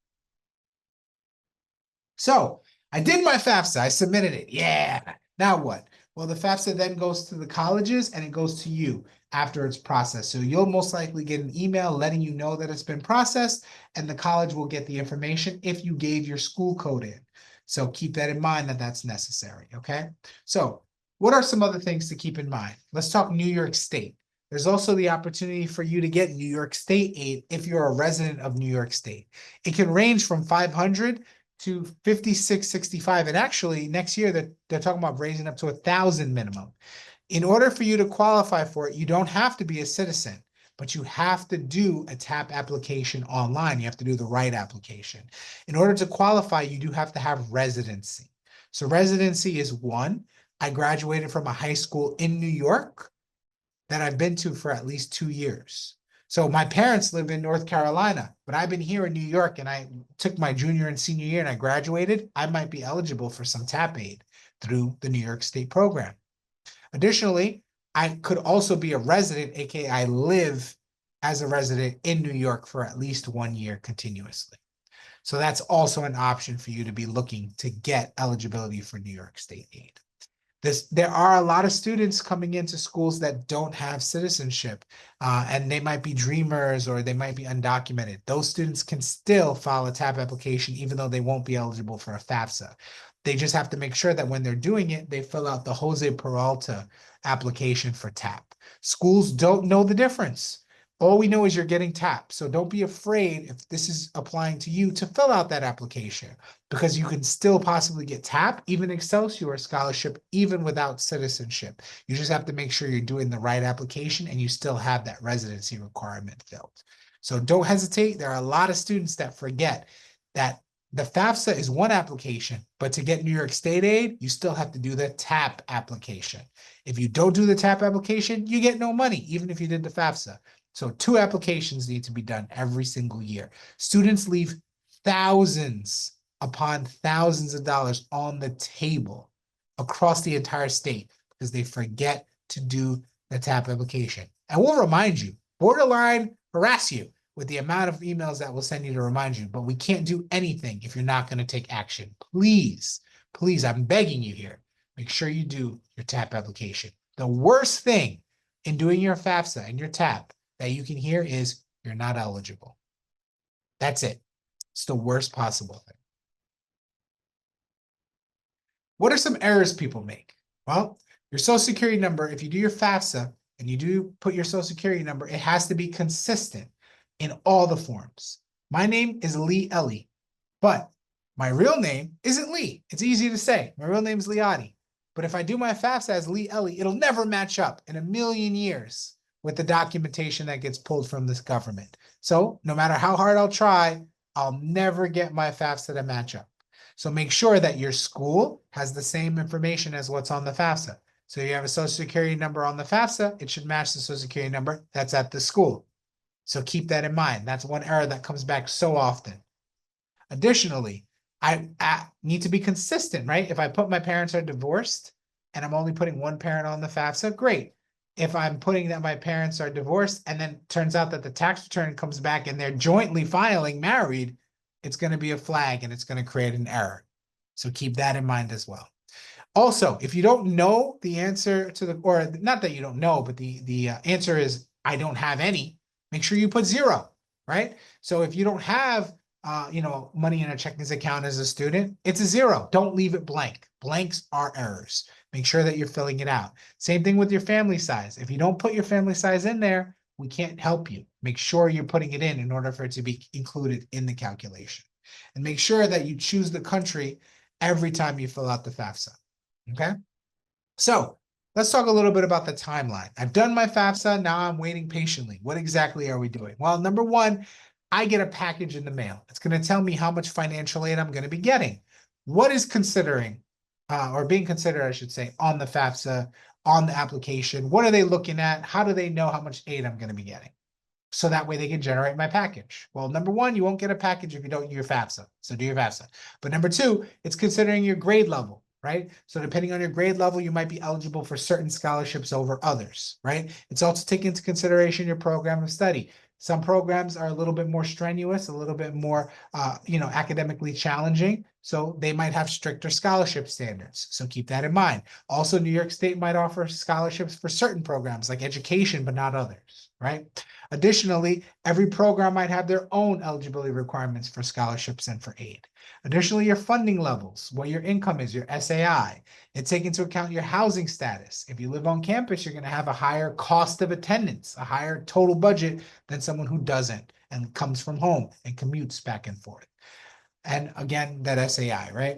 So I did my FAFSA, I submitted it. Yeah. Now what? Well, the FAFSA then goes to the colleges and it goes to you after it's processed. So you'll most likely get an email letting you know that it's been processed, and the college will get the information if you gave your school code in. So keep that in mind, that that's necessary, okay? So what are some other things to keep in mind? Let's talk New York State. There's also the opportunity for you to get New York State aid if you're a resident of New York State. It can range from $500 to 5665. And actually next year they're talking about raising up to 1,000 minimum. In order for you to qualify for it, you don't have to be a citizen, but you have to do a TAP application online. You have to do the right application. In order to qualify, you do have to have residency. So residency is one. I graduated from a high school in New York that I've been to for at least 2 years. So my parents live in North Carolina, but I've been here in New York and I took my junior and senior year and I graduated. I might be eligible for some TAP aid through the New York State program. Additionally, I could also be a resident, aka I live as a resident in New York for at least 1 year continuously. So that's also an option for you to be looking to get eligibility for New York State aid. There are a lot of students coming into schools that don't have citizenship, and they might be dreamers or they might be undocumented. Those students can still file a TAP application, even though they won't be eligible for a FAFSA. They just have to make sure that when they're doing it, they fill out the Jose Peralta application for TAP. Schools don't know the difference. All we know is you're getting TAP. So don't be afraid if this is applying to you to fill out that application, because you can still possibly get TAP, even Excelsior scholarship, even without citizenship. You just have to make sure you're doing the right application and you still have that residency requirement filled. So don't hesitate. There are a lot of students that forget that the FAFSA is one application, but to get New York State aid, you still have to do the TAP application. If you don't do the TAP application, you get no money, even if you did the FAFSA. So 2 applications need to be done every single year. Students leave thousands upon thousands of dollars on the table across the entire state because they forget to do the TAP application. And we'll remind you, borderline harass you with the amount of emails that we'll send you to remind you, but we can't do anything if you're not going to take action. Please, please, I'm begging you here, make sure you do your TAP application. The worst thing in doing your FAFSA and your TAP that you can hear is you're not eligible. That's it. It's the worst possible thing. What are some errors people make? Well, your social security number, if you do your FAFSA and you do put your social security number, it has to be consistent in all the forms. My name is Lee Ellie, but my real name isn't Lee. It's easy to say. My real name is Leotti. But if I do my FAFSA as Lee Ellie, it'll never match up in a million years with the documentation that gets pulled from this government. So no matter how hard I'll try, I'll never get my FAFSA to match up. So make sure that your school has the same information as what's on the FAFSA. So you have a social security number on the FAFSA, it should match the social security number that's at the school. So keep that in mind. That's one error that comes back so often. Additionally, I need to be consistent, right? If I put my parents are divorced and I'm only putting one parent on the FAFSA, great. If I'm putting that my parents are divorced and then turns out that the tax return comes back and they're jointly filing married, it's going to be a flag and it's going to create an error. So keep that in mind as well. Also, if you don't know the answer to the, or not that you don't know, but the answer is I don't have any, make sure you put 0, right? So if you don't have money in a checking account as a student, it's a 0. Don't leave it blank. Blanks are errors. Make sure that you're filling it out. Same thing with your family size. If you don't put your family size in there, we can't help you. Make sure you're putting it in order for it to be included in the calculation. And make sure that you choose the country every time you fill out the FAFSA. Okay? So let's talk a little bit about the timeline. I've done my FAFSA. Now I'm waiting patiently. What exactly are we doing? Well, number one, I get a package in the mail. It's going to tell me how much financial aid I'm going to be getting. What is considering or being considered, I should say, on the FAFSA, on the application? What are they looking at? How do they know how much aid I'm going to be getting? So that way they can generate my package. Well, number one, you won't get a package if you don't do your FAFSA. So do your FAFSA. But number two, it's considering your grade level, right? So depending on your grade level, you might be eligible for certain scholarships over others, right? It's also taking into consideration your program of study. Some programs are a little bit more strenuous, a little bit more, academically challenging. So they might have stricter scholarship standards. So keep that in mind. Also, New York State might offer scholarships for certain programs like education, but not others, right? Additionally, every program might have their own eligibility requirements for scholarships and for aid. Additionally, your funding levels, what your income is, your SAI. It takes into account your housing status. If you live on campus, you're going to have a higher cost of attendance, a higher total budget than someone who doesn't and comes from home and commutes back and forth. And again, that SAI, right?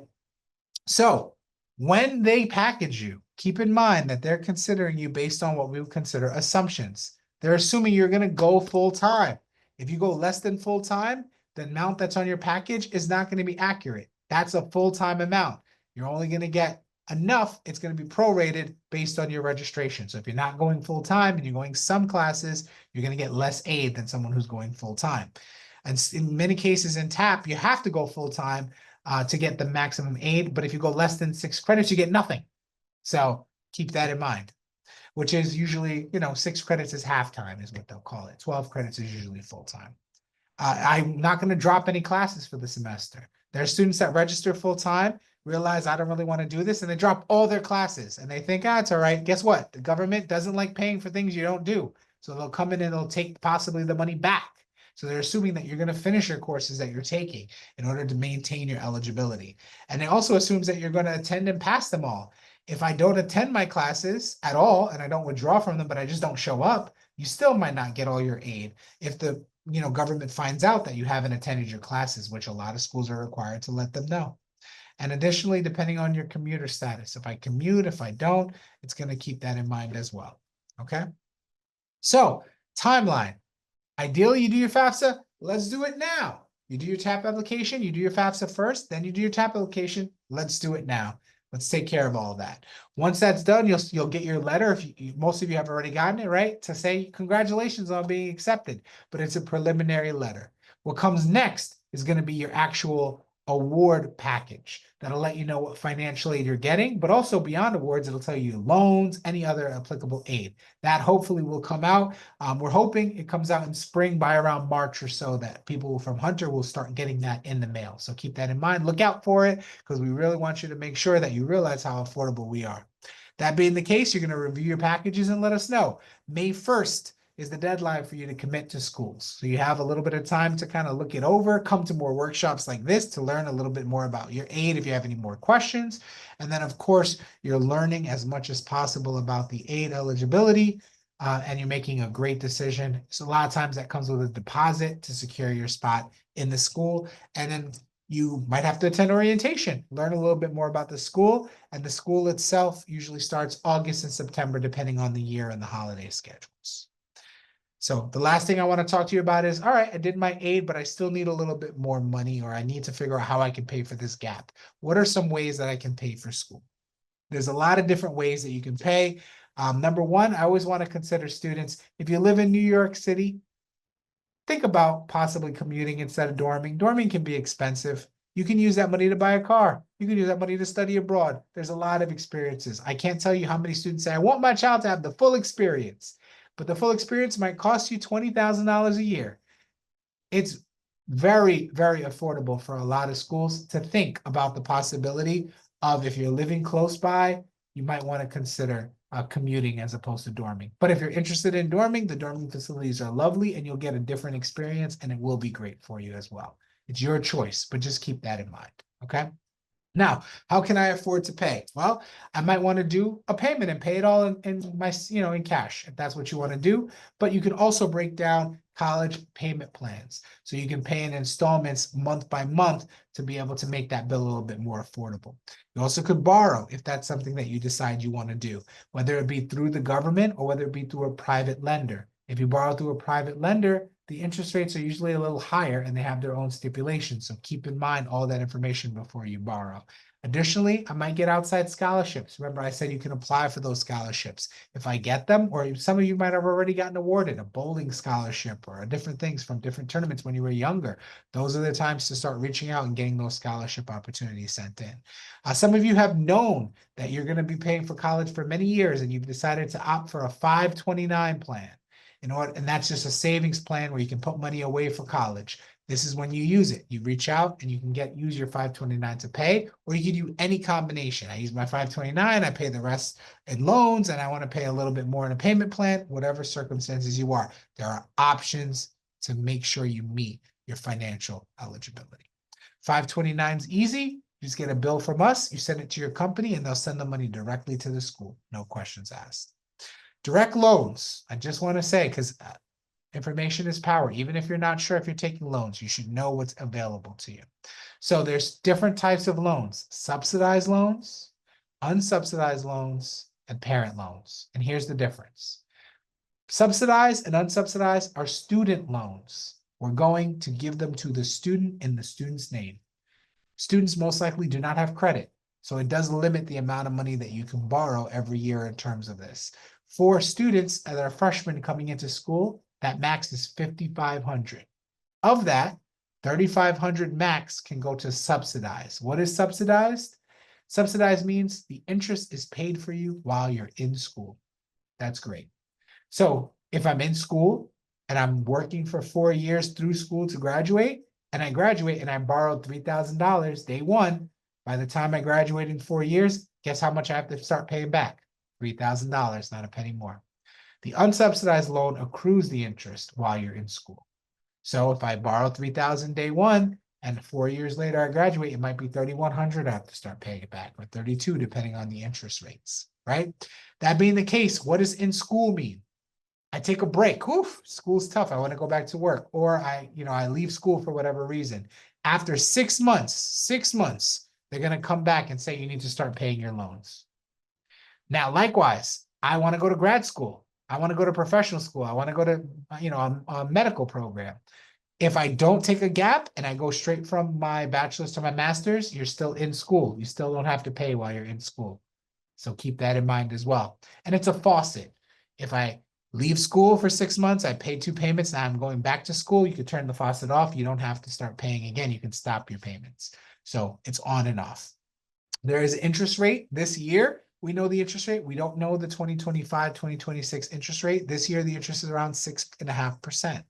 So when they package you, keep in mind that they're considering you based on what we would consider assumptions. They're assuming you're going to go full time. If you go less than full time, the amount that's on your package is not going to be accurate. That's a full-time amount. You're only going to get enough. It's going to be prorated based on your registration. So if you're not going full time and you're going some classes, you're going to get less aid than someone who's going full time. And in many cases in TAP, you have to go full time to get the maximum aid. But if you go less than 6 credits, you get nothing. So keep that in mind, which is usually, 6 credits is half time is what they'll call it. 12 credits is usually full time. I'm not going to drop any classes for the semester. There are students that register full time, realize I don't really want to do this, and they drop all their classes and they think, it's all right. Guess what? The government doesn't like paying for things you don't do. So they'll come in and they'll take possibly the money back. So they're assuming that you're going to finish your courses that you're taking in order to maintain your eligibility. And it also assumes that you're going to attend and pass them all. If I don't attend my classes at all and I don't withdraw from them, but I just don't show up, you still might not get all your aid. If the government finds out that you haven't attended your classes, which a lot of schools are required to let them know. And additionally, depending on your commuter status, if I commute, if I don't, it's going to keep that in mind as well. Okay. So timeline. Ideally, you do your Fafsa. Let's do it now. You do your TAP application, you do your Fafsa first, then you do your TAP application. Let's do it now. Let's take care of all of that. Once that's done, you'll get your letter. If most of you have already gotten it, right? To say congratulations on being accepted, but it's a preliminary letter. What comes next is going to be your actual award package. That'll let you know what financial aid you're getting, but also beyond awards, it'll tell you loans, any other applicable aid. That hopefully will come out. We're hoping it comes out in spring by around March or so that people from Hunter will start getting that in the mail. So keep that in mind. Look out for it because we really want you to make sure that you realize how affordable we are. That being the case, you're going to review your packages and let us know. May 1st is the deadline for you to commit to schools. So you have a little bit of time to kind of look it over, come to more workshops like this to learn a little bit more about your aid if you have any more questions. And then, of course, you're learning as much as possible about the aid eligibility, and you're making a great decision. So a lot of times that comes with a deposit to secure your spot in the school. And then you might have to attend orientation, learn a little bit more about the school. And the school itself usually starts August and September, depending on the year and the holiday schedules. So the last thing I want to talk to you about is, all right, I did my aid, but I still need a little bit more money, or I need to figure out how I can pay for this gap. What are some ways that I can pay for school? There's a lot of different ways that you can pay. Number one, I always want to consider students, if you live in New York City, think about possibly commuting instead of dorming. Dorming can be expensive. You can use that money to buy a car. You can use that money to study abroad. There's a lot of experiences. I can't tell you how many students say, I want my child to have the full experience, but the full experience might cost you $20,000 a year. It's very, very affordable for a lot of schools to think about the possibility of, if you're living close by, you might want to consider commuting as opposed to dorming. But if you're interested in dorming, the dorming facilities are lovely and you'll get a different experience and it will be great for you as well. It's your choice, but just keep that in mind, okay? Now, how can I afford to pay? Well, I might want to do a payment and pay it all in cash, if that's what you want to do. But you can also break down college payment plans. So you can pay in installments month by month to be able to make that bill a little bit more affordable. You also could borrow if that's something that you decide you want to do, whether it be through the government or whether it be through a private lender. If you borrow through a private lender, the interest rates are usually a little higher and they have their own stipulations. So keep in mind all that information before you borrow. Additionally, I might get outside scholarships. Remember, I said you can apply for those scholarships. If I get them, or some of you might have already gotten awarded a bowling scholarship or different things from different tournaments when you were younger. Those are the times to start reaching out and getting those scholarship opportunities sent in. Some of you have known that you're going to be paying for college for many years and you've decided to opt for a 529 plan. And that's just a savings plan where you can put money away for college. This is when you use it. You reach out and you can use your 529 to pay, or you can do any combination. I use my 529, I pay the rest in loans, and I want to pay a little bit more in a payment plan, whatever circumstances you are. There are options to make sure you meet your financial eligibility. 529 is easy. You just get a bill from us, you send it to your company, and they'll send the money directly to the school. No questions asked. Direct loans, I just want to say, because Information is power. Even if you're not sure if you're taking loans, you should know what's available to you. So there's different types of loans: subsidized loans, unsubsidized loans, and parent loans. And here's the difference. Subsidized and unsubsidized are student loans. We're going to give them to the student in the student's name. Students most likely do not have credit, so it does limit the amount of money that you can borrow every year in terms of this. For students that are freshmen coming into school, that max is $5,500. Of that, $3,500 max can go to subsidized. What is subsidized? Subsidized means the interest is paid for you while you're in school. That's great. So if I'm in school and I'm working for 4 years through school to graduate, and I graduate and I borrowed $3,000 day one, by the time I graduate in 4 years, guess how much I have to start paying back? $3,000, not a penny more. The unsubsidized loan accrues the interest while you're in school. So if I borrow $3,000 day one and 4 years later I graduate, it might be $3,100 I have to start paying it back, or $3,200 depending on the interest rates, right? That being the case, what does in school mean? I take a break. Oof, school's tough. I want to go back to work. Or I leave school for whatever reason. After 6 months, they're going to come back and say you need to start paying your loans. Now, likewise, I want to go to grad school. I want to go to professional school. I want to go to, a medical program. If I don't take a gap and I go straight from my bachelor's to my master's, you're still in school. You still don't have to pay while you're in school. So keep that in mind as well. And it's a faucet. If I leave school for 6 months, I pay 2 payments, now I'm going back to school, you could turn the faucet off. You don't have to start paying again. You can stop your payments. So it's on and off. There is interest rate this year. We know the interest rate. We don't know the 2025, 2026 interest rate. This year, the interest is around 6.5%.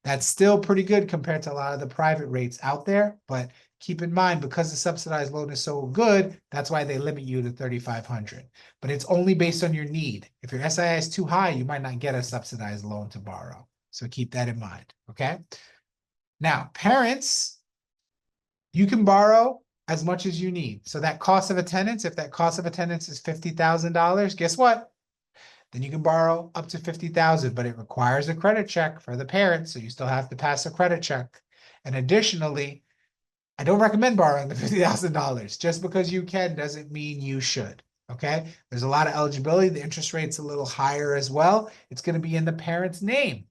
That's still pretty good compared to a lot of the private rates out there. But keep in mind, because the subsidized loan is so good, that's why they limit you to $3,500. But it's only based on your need. If your SII is too high, you might not get a subsidized loan to borrow. So keep that in mind, okay? Now, parents, you can borrow as much as you need. So that cost of attendance, if that cost of attendance is $50,000, guess what? Then you can borrow up to $50,000, but it requires a credit check for the parents, so you still have to pass a credit check. And additionally, I don't recommend borrowing the $50,000. Just because you can doesn't mean you should, okay? There's a lot of eligibility. The interest rate's a little higher as well. It's going to be in the parent's name.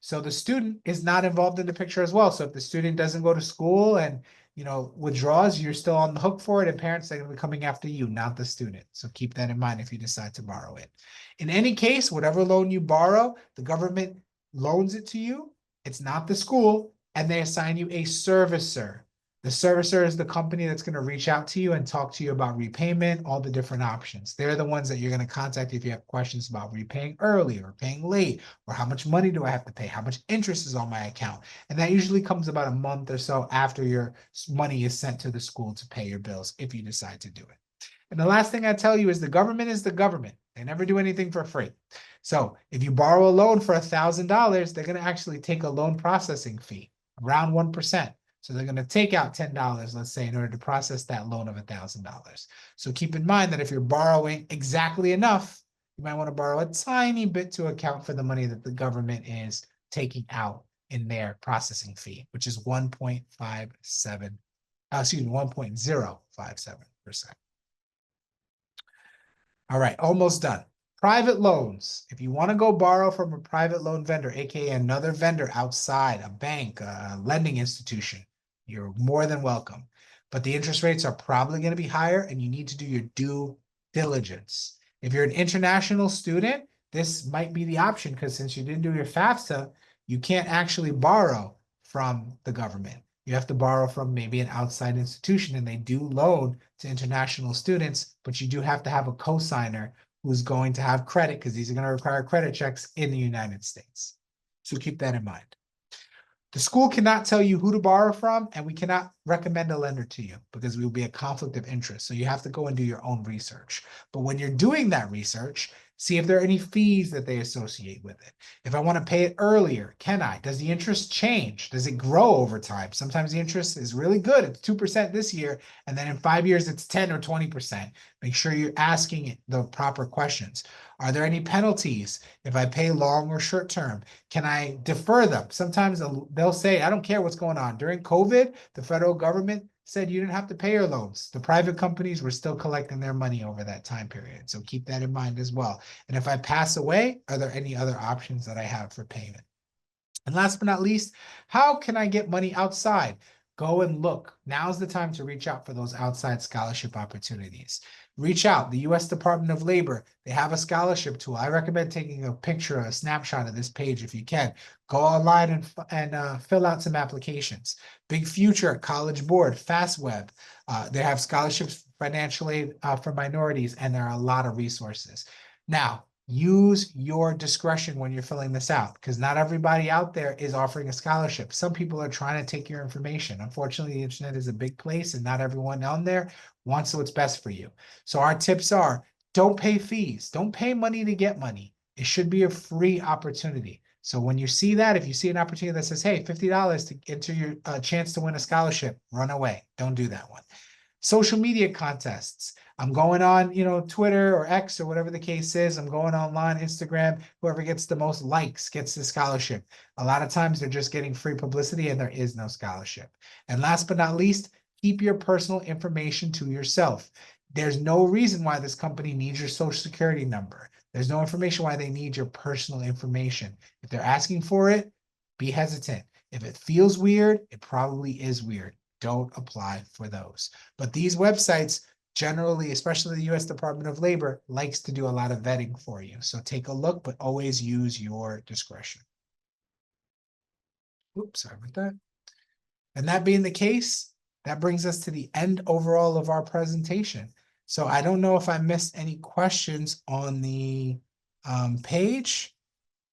So the student is not involved in the picture as well. So if the student doesn't go to school and withdraws, you're still on the hook for it, and parents are going to be coming after you, not the student. So keep that in mind if you decide to borrow it. In any case, whatever loan you borrow, the government loans it to you. It's not the school, and they assign you a servicer. The servicer is the company that's going to reach out to you and talk to you about repayment, all the different options. They're the ones that you're going to contact if you have questions about repaying early or paying late, or how much money do I have to pay, how much interest is on my account. And that usually comes about a month or so after your money is sent to the school to pay your bills, if you decide to do it. And the last thing I tell you is the government is the government. They never do anything for free. So if you borrow a loan for $1,000, they're going to actually take a loan processing fee, around 1%. So they're going to take out $10, let's say, in order to process that loan of $1,000. So keep in mind that if you're borrowing exactly enough, you might want to borrow a tiny bit to account for the money that the government is taking out in their processing fee, which is 1.057%. All right, almost done. Private loans. If you want to go borrow from a private loan vendor, aka another vendor outside, a bank, a lending institution, you're more than welcome. But the interest rates are probably going to be higher, and you need to do your due diligence. If you're an international student, this might be the option, because since you didn't do your FAFSA, you can't actually borrow from the government. You have to borrow from maybe an outside institution, and they do loan to international students, but you do have to have a cosigner who's going to have credit, because these are going to require credit checks in the United States. So keep that in mind. The school cannot tell you who to borrow from, and we cannot recommend a lender to you, because we will be a conflict of interest. So you have to go and do your own research. But when you're doing that research, See if there are any fees that they associate with it. If I want to pay it earlier, can I? Does the interest change? Does it grow over time? Sometimes the interest is really good. It's 2% this year, and then in 5 years, it's 10 or 20%. Make sure you're asking the proper questions. Are there any penalties if I pay long or short term? Can I defer them? Sometimes they'll say, I don't care what's going on. During COVID, the federal government said you didn't have to pay your loans. The private companies were still collecting their money over that time period. So keep that in mind as well. And if I pass away, are there any other options that I have for payment? And last but not least, how can I get money outside? Go and look. Now's the time to reach out for those outside scholarship opportunities. Reach out. The U.S. Department of Labor, they have a scholarship tool. I recommend taking a picture, a snapshot of this page if you can. Go online and fill out some applications. Big Future, College Board, FastWeb. They have scholarships, financial aid for minorities, and there are a lot of resources. Now, use your discretion when you're filling this out, because not everybody out there is offering a scholarship. Some people are trying to take your information. Unfortunately, the internet is a big place and not everyone on there wants what's best for you. So our tips are, don't pay fees. Don't pay money to get money. It should be a free opportunity. So when you see that, if you see an opportunity that says, hey, $50 to enter your chance to win a scholarship, run away. Don't do that one. Social media contests. I'm going on, Twitter or X or whatever the case is. I'm going online, Instagram. Whoever gets the most likes gets the scholarship. A lot of times they're just getting free publicity and there is no scholarship. And last but not least, keep your personal information to yourself. There's no reason why this company needs your social security number. There's no information why they need your personal information. If they're asking for it, be hesitant. If it feels weird, it probably is weird. Don't apply for those. But these websites generally, especially the U.S. Department of Labor, likes to do a lot of vetting for you. So take a look, but always use your discretion. Oops, sorry about that. And that being the case, that brings us to the end overall of our presentation. So I don't know if I missed any questions on the page,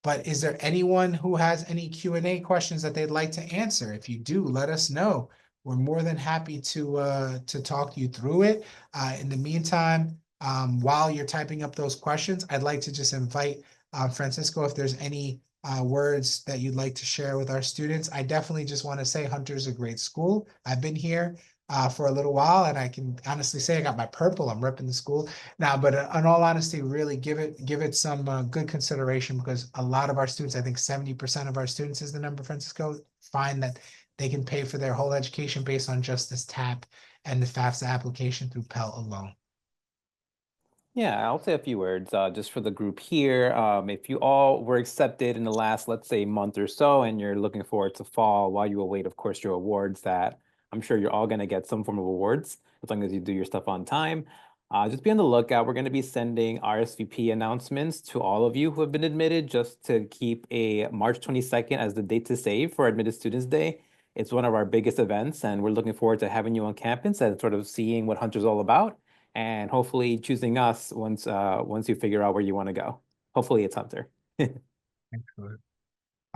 but is there anyone who has any Q&A questions that they'd like to answer? If you do, let us know. We're more than happy to talk you through it. In the meantime, while you're typing up those questions, I'd like to just invite Francisco, if there's any words that you'd like to share with our students. I definitely just want to say Hunter's a great school. I've been here for a little while, and I can honestly say I got my purple. I'm repping the school now, but in all honesty, really give it some good consideration, because a lot of our students, I think 70% of our students is the number, Francisco, find that they can pay for their whole education based on just this TAP and the FAFSA application through Pell alone. Yeah, I'll say a few words just for the group here. If you all were accepted in the last, let's say, month or so, and you're looking forward to fall while you await, of course, your awards, that I'm sure you're all going to get some form of awards as long as you do your stuff on time. Just be on the lookout. We're going to be sending RSVP announcements to all of you who have been admitted, just to keep a March 22nd as the date to save for Admitted Students Day. It's one of our biggest events, and we're looking forward to having you on campus and sort of seeing what Hunter's all about, and hopefully choosing us once you figure out where you want to go. Hopefully it's Hunter. Excellent.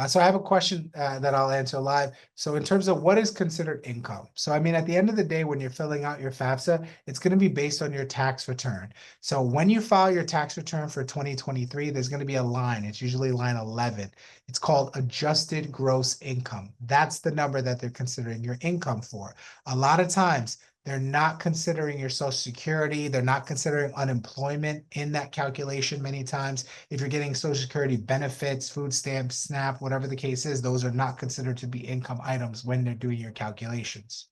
So I have a question that I'll answer live. So in terms of what is considered income? So I mean, at the end of the day, when you're filling out your FAFSA, it's going to be based on your tax return. So when you file your tax return for 2023, there's going to be a line. It's usually line 11. It's called adjusted gross income. That's the number that they're considering your income for. A lot of times, they're not considering your Social Security. They're not considering unemployment in that calculation many times. If you're getting Social Security benefits, food stamps, SNAP, whatever the case is, those are not considered to be income items when they're doing your calculations.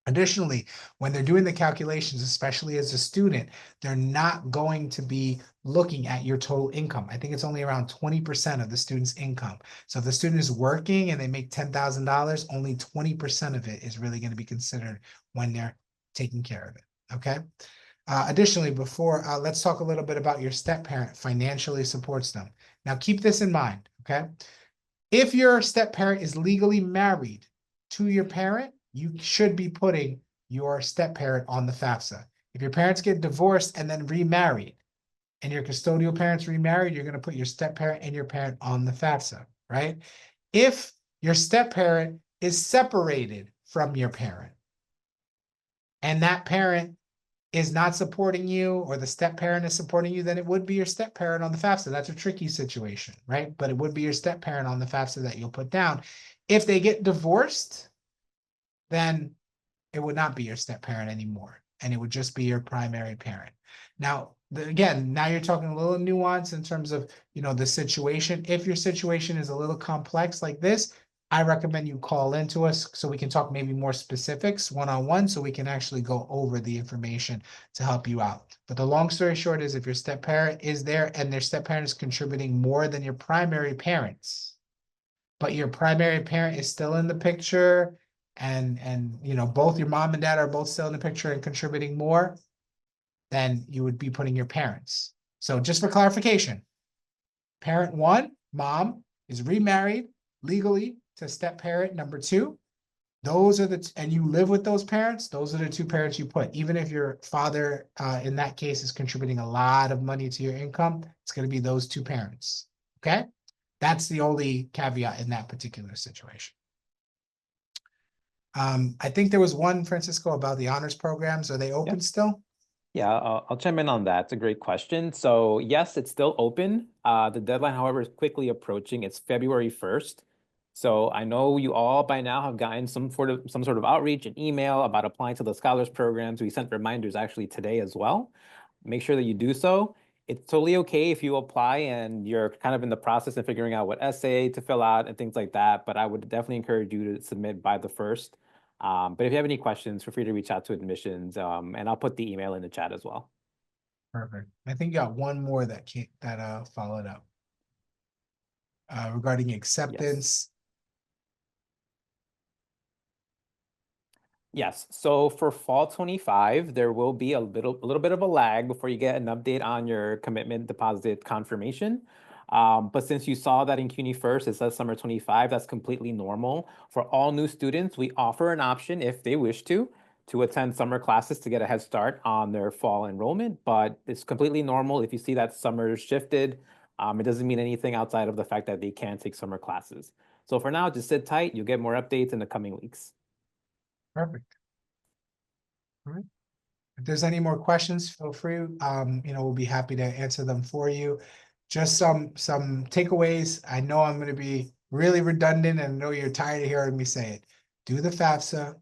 Additionally, when they're doing the calculations, especially as a student, they're not going to be looking at your total income. I think it's only around 20% of the student's income. So if the student is working and they make $10,000, only 20% of it is really going to be considered when they're taking care of it. Okay. Additionally, let's talk a little bit about your step parent financially supports them. Now, keep this in mind. Okay. If your step parent is legally married to your parent, you should be putting your step parent on the FAFSA. If your parents get divorced and then remarried, and your custodial parents remarried, you're going to put your step parent and your parent on the FAFSA, right? If your step parent is separated from your parent, and that parent is not supporting you or the step parent is supporting you, then it would be your step parent on the FAFSA. That's a tricky situation, right? But it would be your step parent on the FAFSA that you'll put down. If they get divorced, then it would not be your step parent anymore, and it would just be your primary parent. Now, again, now you're talking a little nuance in terms of, the situation. If your situation is a little complex like this, I recommend you call into us so we can talk maybe more specifics one-on-one, so we can actually go over the information to help you out. But the long story short is, if your step parent is there and their step parent is contributing more than your primary parents, but your primary parent is still in the picture, and both your mom and dad are both still in the picture and contributing more, then you would be putting your parents. So just for clarification, parent one, mom, is remarried legally to step parent number two. Those are and you live with those parents, those are the two parents you put. Even if your father, in that case, is contributing a lot of money to your income, it's going to be those two parents. Okay? That's the only caveat in that particular situation. I think there was one, Francisco, about the honors programs. Are they open still? Yeah, I'll chime in on that. It's a great question. So yes, it's still open. The deadline, however, is quickly approaching. It's February 1st. So I know you all by now have gotten some sort of outreach and email about applying to the scholars programs. We sent reminders actually today as well. Make sure that you do so. It's totally okay if you apply and you're kind of in the process of figuring out what essay to fill out and things like that. But I would definitely encourage you to submit by the 1st. But if you have any questions, feel free to reach out to admissions, and I'll put the email in the chat as well. Perfect. I think you got one more that followed up regarding acceptance. Yes. So for fall 25, there will be a little bit of a lag before you get an update on your commitment deposit confirmation. But since you saw that in CUNY first, it says summer 25, that's completely normal. For all new students, we offer an option if they wish to attend summer classes to get a head start on their fall enrollment, but it's completely normal if you see that summer shifted. It doesn't mean anything outside of the fact that they can take summer classes. So for now, just sit tight. You'll get more updates in the coming weeks. Perfect. All right. If there's any more questions, feel free. We'll be happy to answer them for you. Just some takeaways. I know I'm going to be really redundant, and I know you're tired of hearing me say it. Do the FAFSA,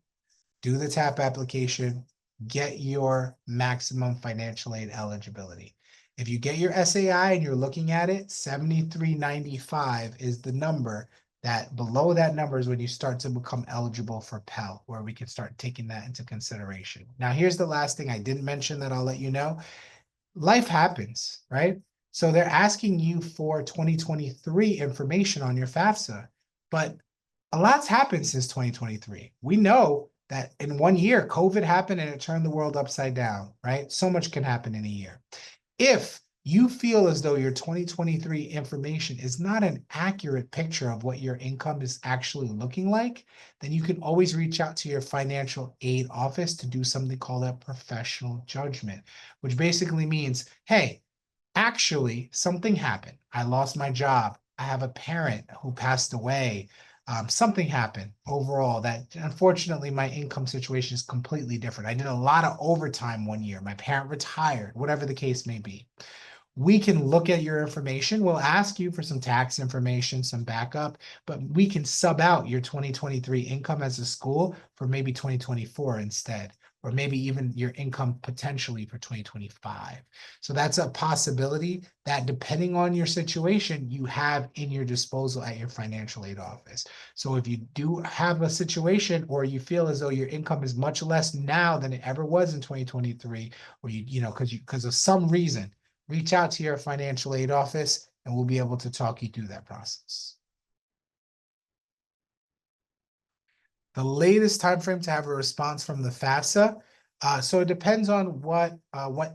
do the TAP application, get your maximum financial aid eligibility. If you get your SAI and you're looking at it, 7395 is the number. That below that number is when you start to become eligible for Pell, where we can start taking that into consideration. Now, here's the last thing I didn't mention that I'll let you know. Life happens, right? So they're asking you for 2023 information on your FAFSA, but a lot's happened since 2023. We know that in 1 year, COVID happened and it turned the world upside down, right? So much can happen in a year. If you feel as though your 2023 information is not an accurate picture of what your income is actually looking like, then you can always reach out to your financial aid office to do something called a professional judgment, which basically means, hey, actually something happened. I lost my job. I have a parent who passed away. Something happened overall that unfortunately my income situation is completely different. I did a lot of overtime 1 year. My parent retired, whatever the case may be. We can look at your information. We'll ask you for some tax information, some backup, but we can sub out your 2023 income as a school for maybe 2024 instead, or maybe even your income potentially for 2025. So that's a possibility that, depending on your situation, you have in your disposal at your financial aid office. So if you do have a situation or you feel as though your income is much less now than it ever was in 2023, or because of some reason, reach out to your financial aid office and we'll be able to talk you through that process. The latest time frame to have a response from the FAFSA. So it depends on what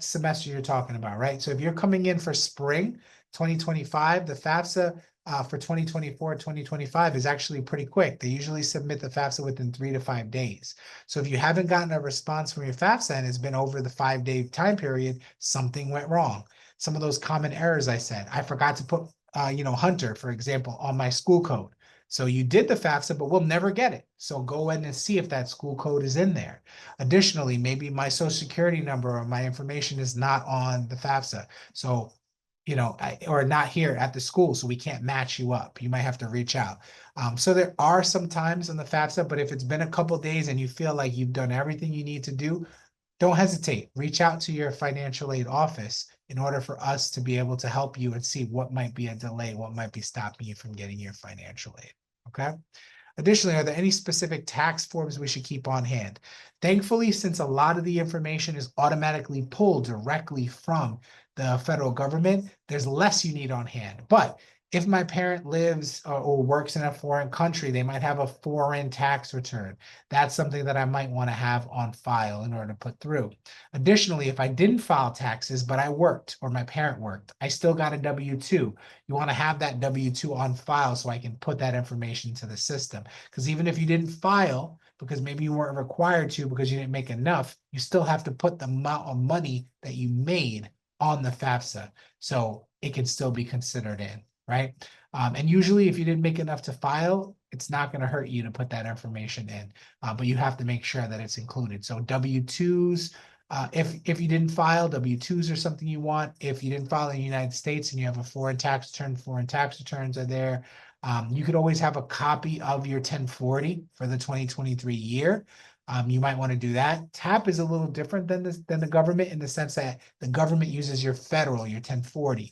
semester you're talking about, right? So if you're coming in for spring 2025, the FAFSA for 2024, 2025 is actually pretty quick. They usually submit the FAFSA within 3 to 5 days. So if you haven't gotten a response from your FAFSA and it's been over the 5-day time period, something went wrong. Some of those common errors I said, I forgot to put, Hunter, for example, on my school code. So you did the FAFSA, but we'll never get it. So go in and see if that school code is in there. Additionally, maybe my social security number or my information is not on the FAFSA. So, or not here at the school, so we can't match you up. You might have to reach out. So there are some times on the FAFSA, but if it's been a couple days and you feel like you've done everything you need to do, don't hesitate. Reach out to your financial aid office in order for us to be able to help you and see what might be a delay, what might be stopping you from getting your financial aid. Okay. Additionally, are there any specific tax forms we should keep on hand? Thankfully, since a lot of the information is automatically pulled directly from the federal government, there's less you need on hand. But if my parent lives or works in a foreign country, they might have a foreign tax return. That's something that I might want to have on file in order to put through. Additionally, if I didn't file taxes, but I worked or my parent worked, I still got a W-2. You want to have that W-2 on file so I can put that information to the system. Because even if you didn't file, because maybe you weren't required to because you didn't make enough, you still have to put the amount of money that you made on the FAFSA. So it can still be considered in, right? And usually if you didn't make enough to file, it's not going to hurt you to put that information in, but you have to make sure that it's included. So W-2s, if you didn't file, W-2s are something you want. If you didn't file in the United States and you have a foreign tax return, foreign tax returns are there. You could always have a copy of your 1040 for the 2023 year. You might want to do that. TAP is a little different than the government in the sense that the government uses your federal, your 1040.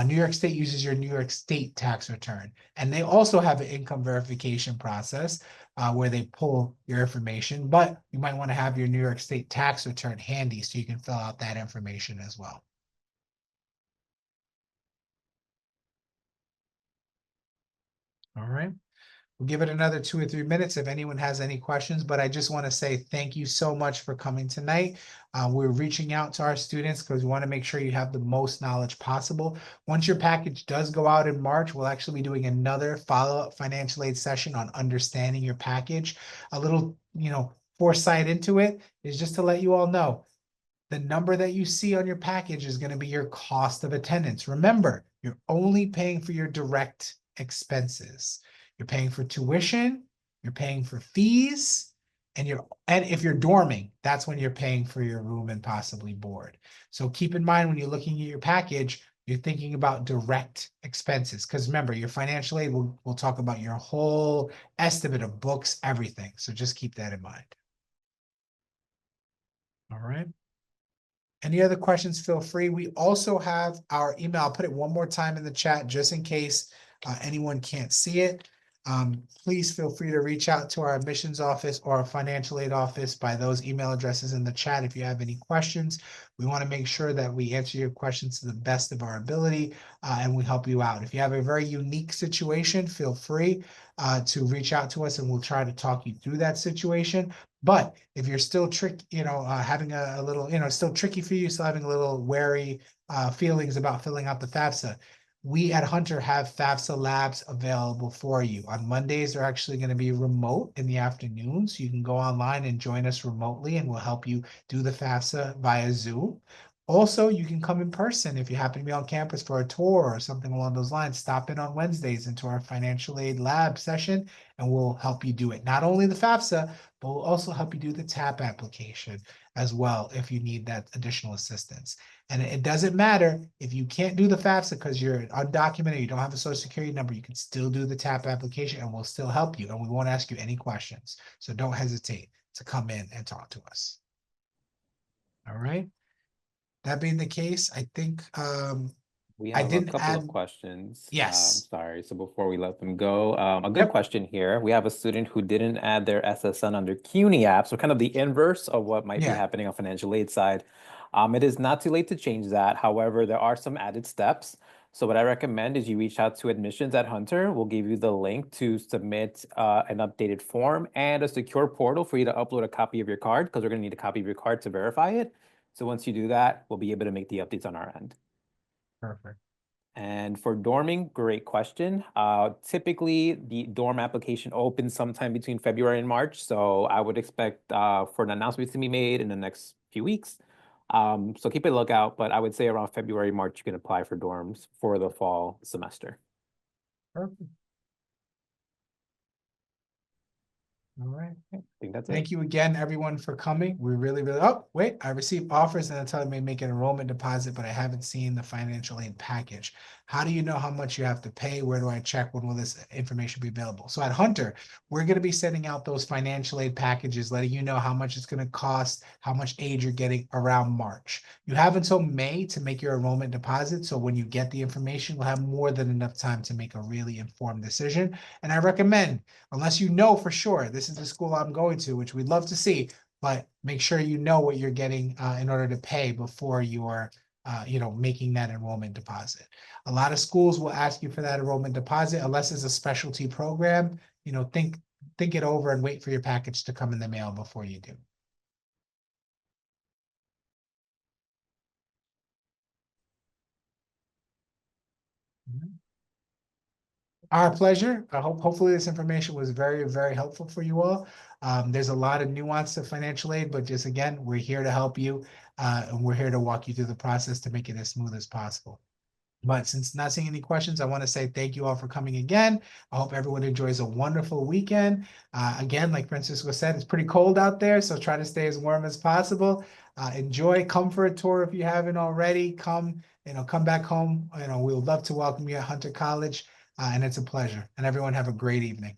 New York State uses your New York State tax return. And they also have an income verification process where they pull your information, but you might want to have your New York State tax return handy so you can fill out that information as well. All right. We'll give it another 2 or 3 minutes if anyone has any questions, but I just want to say thank you so much for coming tonight. We're reaching out to our students because we want to make sure you have the most knowledge possible. Once your package does go out in March, we'll actually be doing another follow-up financial aid session on understanding your package. A little, foresight into it is just to let you all know the number that you see on your package is going to be your cost of attendance. Remember, you're only paying for your direct expenses. You're paying for tuition, you're paying for fees, and if you're dorming, that's when you're paying for your room and possibly board. So keep in mind when you're looking at your package, you're thinking about direct expenses. Because remember, your financial aid will talk about your whole estimate of books, everything. So just keep that in mind. All right. Any other questions, feel free. We also have our email. I'll put it one more time in the chat just in case anyone can't see it. Please feel free to reach out to our admissions office or our financial aid office by those email addresses in the chat if you have any questions. We want to make sure that we answer your questions to the best of our ability and we help you out. If you have a very unique situation, feel free to reach out to us and we'll try to talk you through that situation. But if you're still having a little, still tricky for you, still having a little wary feelings about filling out the FAFSA, we at Hunter have FAFSA labs available for you. On Mondays, they're actually going to be remote in the afternoon. So you can go online and join us remotely and we'll help you do the FAFSA via Zoom. Also, you can come in person if you happen to be on campus for a tour or something along those lines. Stop in on Wednesdays into our financial aid lab session and we'll help you do it. Not only the FAFSA, but we'll also help you do the TAP application as well if you need that additional assistance. And it doesn't matter if you can't do the FAFSA because you're undocumented, you don't have a social security number, you can still do the TAP application and we'll still help you and we won't ask you any questions. So don't hesitate to come in and talk to us. All right. That being the case, I think We I have a didn't couple of add. questions. Yes. Sorry. So before we let them go, a good Yep. question here. We have a student who didn't add their SSN under CUNY app. So kind of the inverse of what might be Yeah. happening on financial aid side. It is not too late to change that. However, there are some added steps. So what I recommend is you reach out to admissions at Hunter. We'll give you the link to submit an updated form and a secure portal for you to upload a copy of your card because we're going to need a copy of your card to verify it. So once you do that, we'll be able to make the updates on our end. Perfect. And for dorming, great question. Typically, the dorm application opens sometime between February and March. So I would expect for an announcement to be made in the next few weeks. So keep a lookout, but I would say around February, March, you can apply for dorms for the fall semester. Perfect. All right. I think that's it. Thank you again, everyone, for coming. We really, oh, wait, I received offers and they're telling me to make an enrollment deposit, but I haven't seen the financial aid package. How do you know how much you have to pay? Where do I check? When will this information be available? So at Hunter, we're going to be sending out those financial aid packages, letting you know how much it's going to cost, how much aid you're getting around March. You have until May to make your enrollment deposit. So when you get the information, we'll have more than enough time to make a really informed decision. And I recommend, unless you know for sure this is the school I'm going to, which we'd love to see, but make sure you know what you're getting in order to pay before you're making that enrollment deposit. A lot of schools will ask you for that enrollment deposit unless it's a specialty program. Think it over and wait for your package to come in the mail before you do. Our pleasure. Hopefully this information was very, very helpful for you all. There's a lot of nuance to financial aid, but just again, we're here to help you, and we're here to walk you through the process to make it as smooth as possible. But since not seeing any questions, I want to say thank you all for coming again. I hope everyone enjoys a wonderful weekend. Again, like Francisco said, it's pretty cold out there, so try to stay as warm as possible. Enjoy Comfort Tour if you haven't already. Come back home. We would love to welcome you at Hunter College, and it's a pleasure. And everyone have a great evening.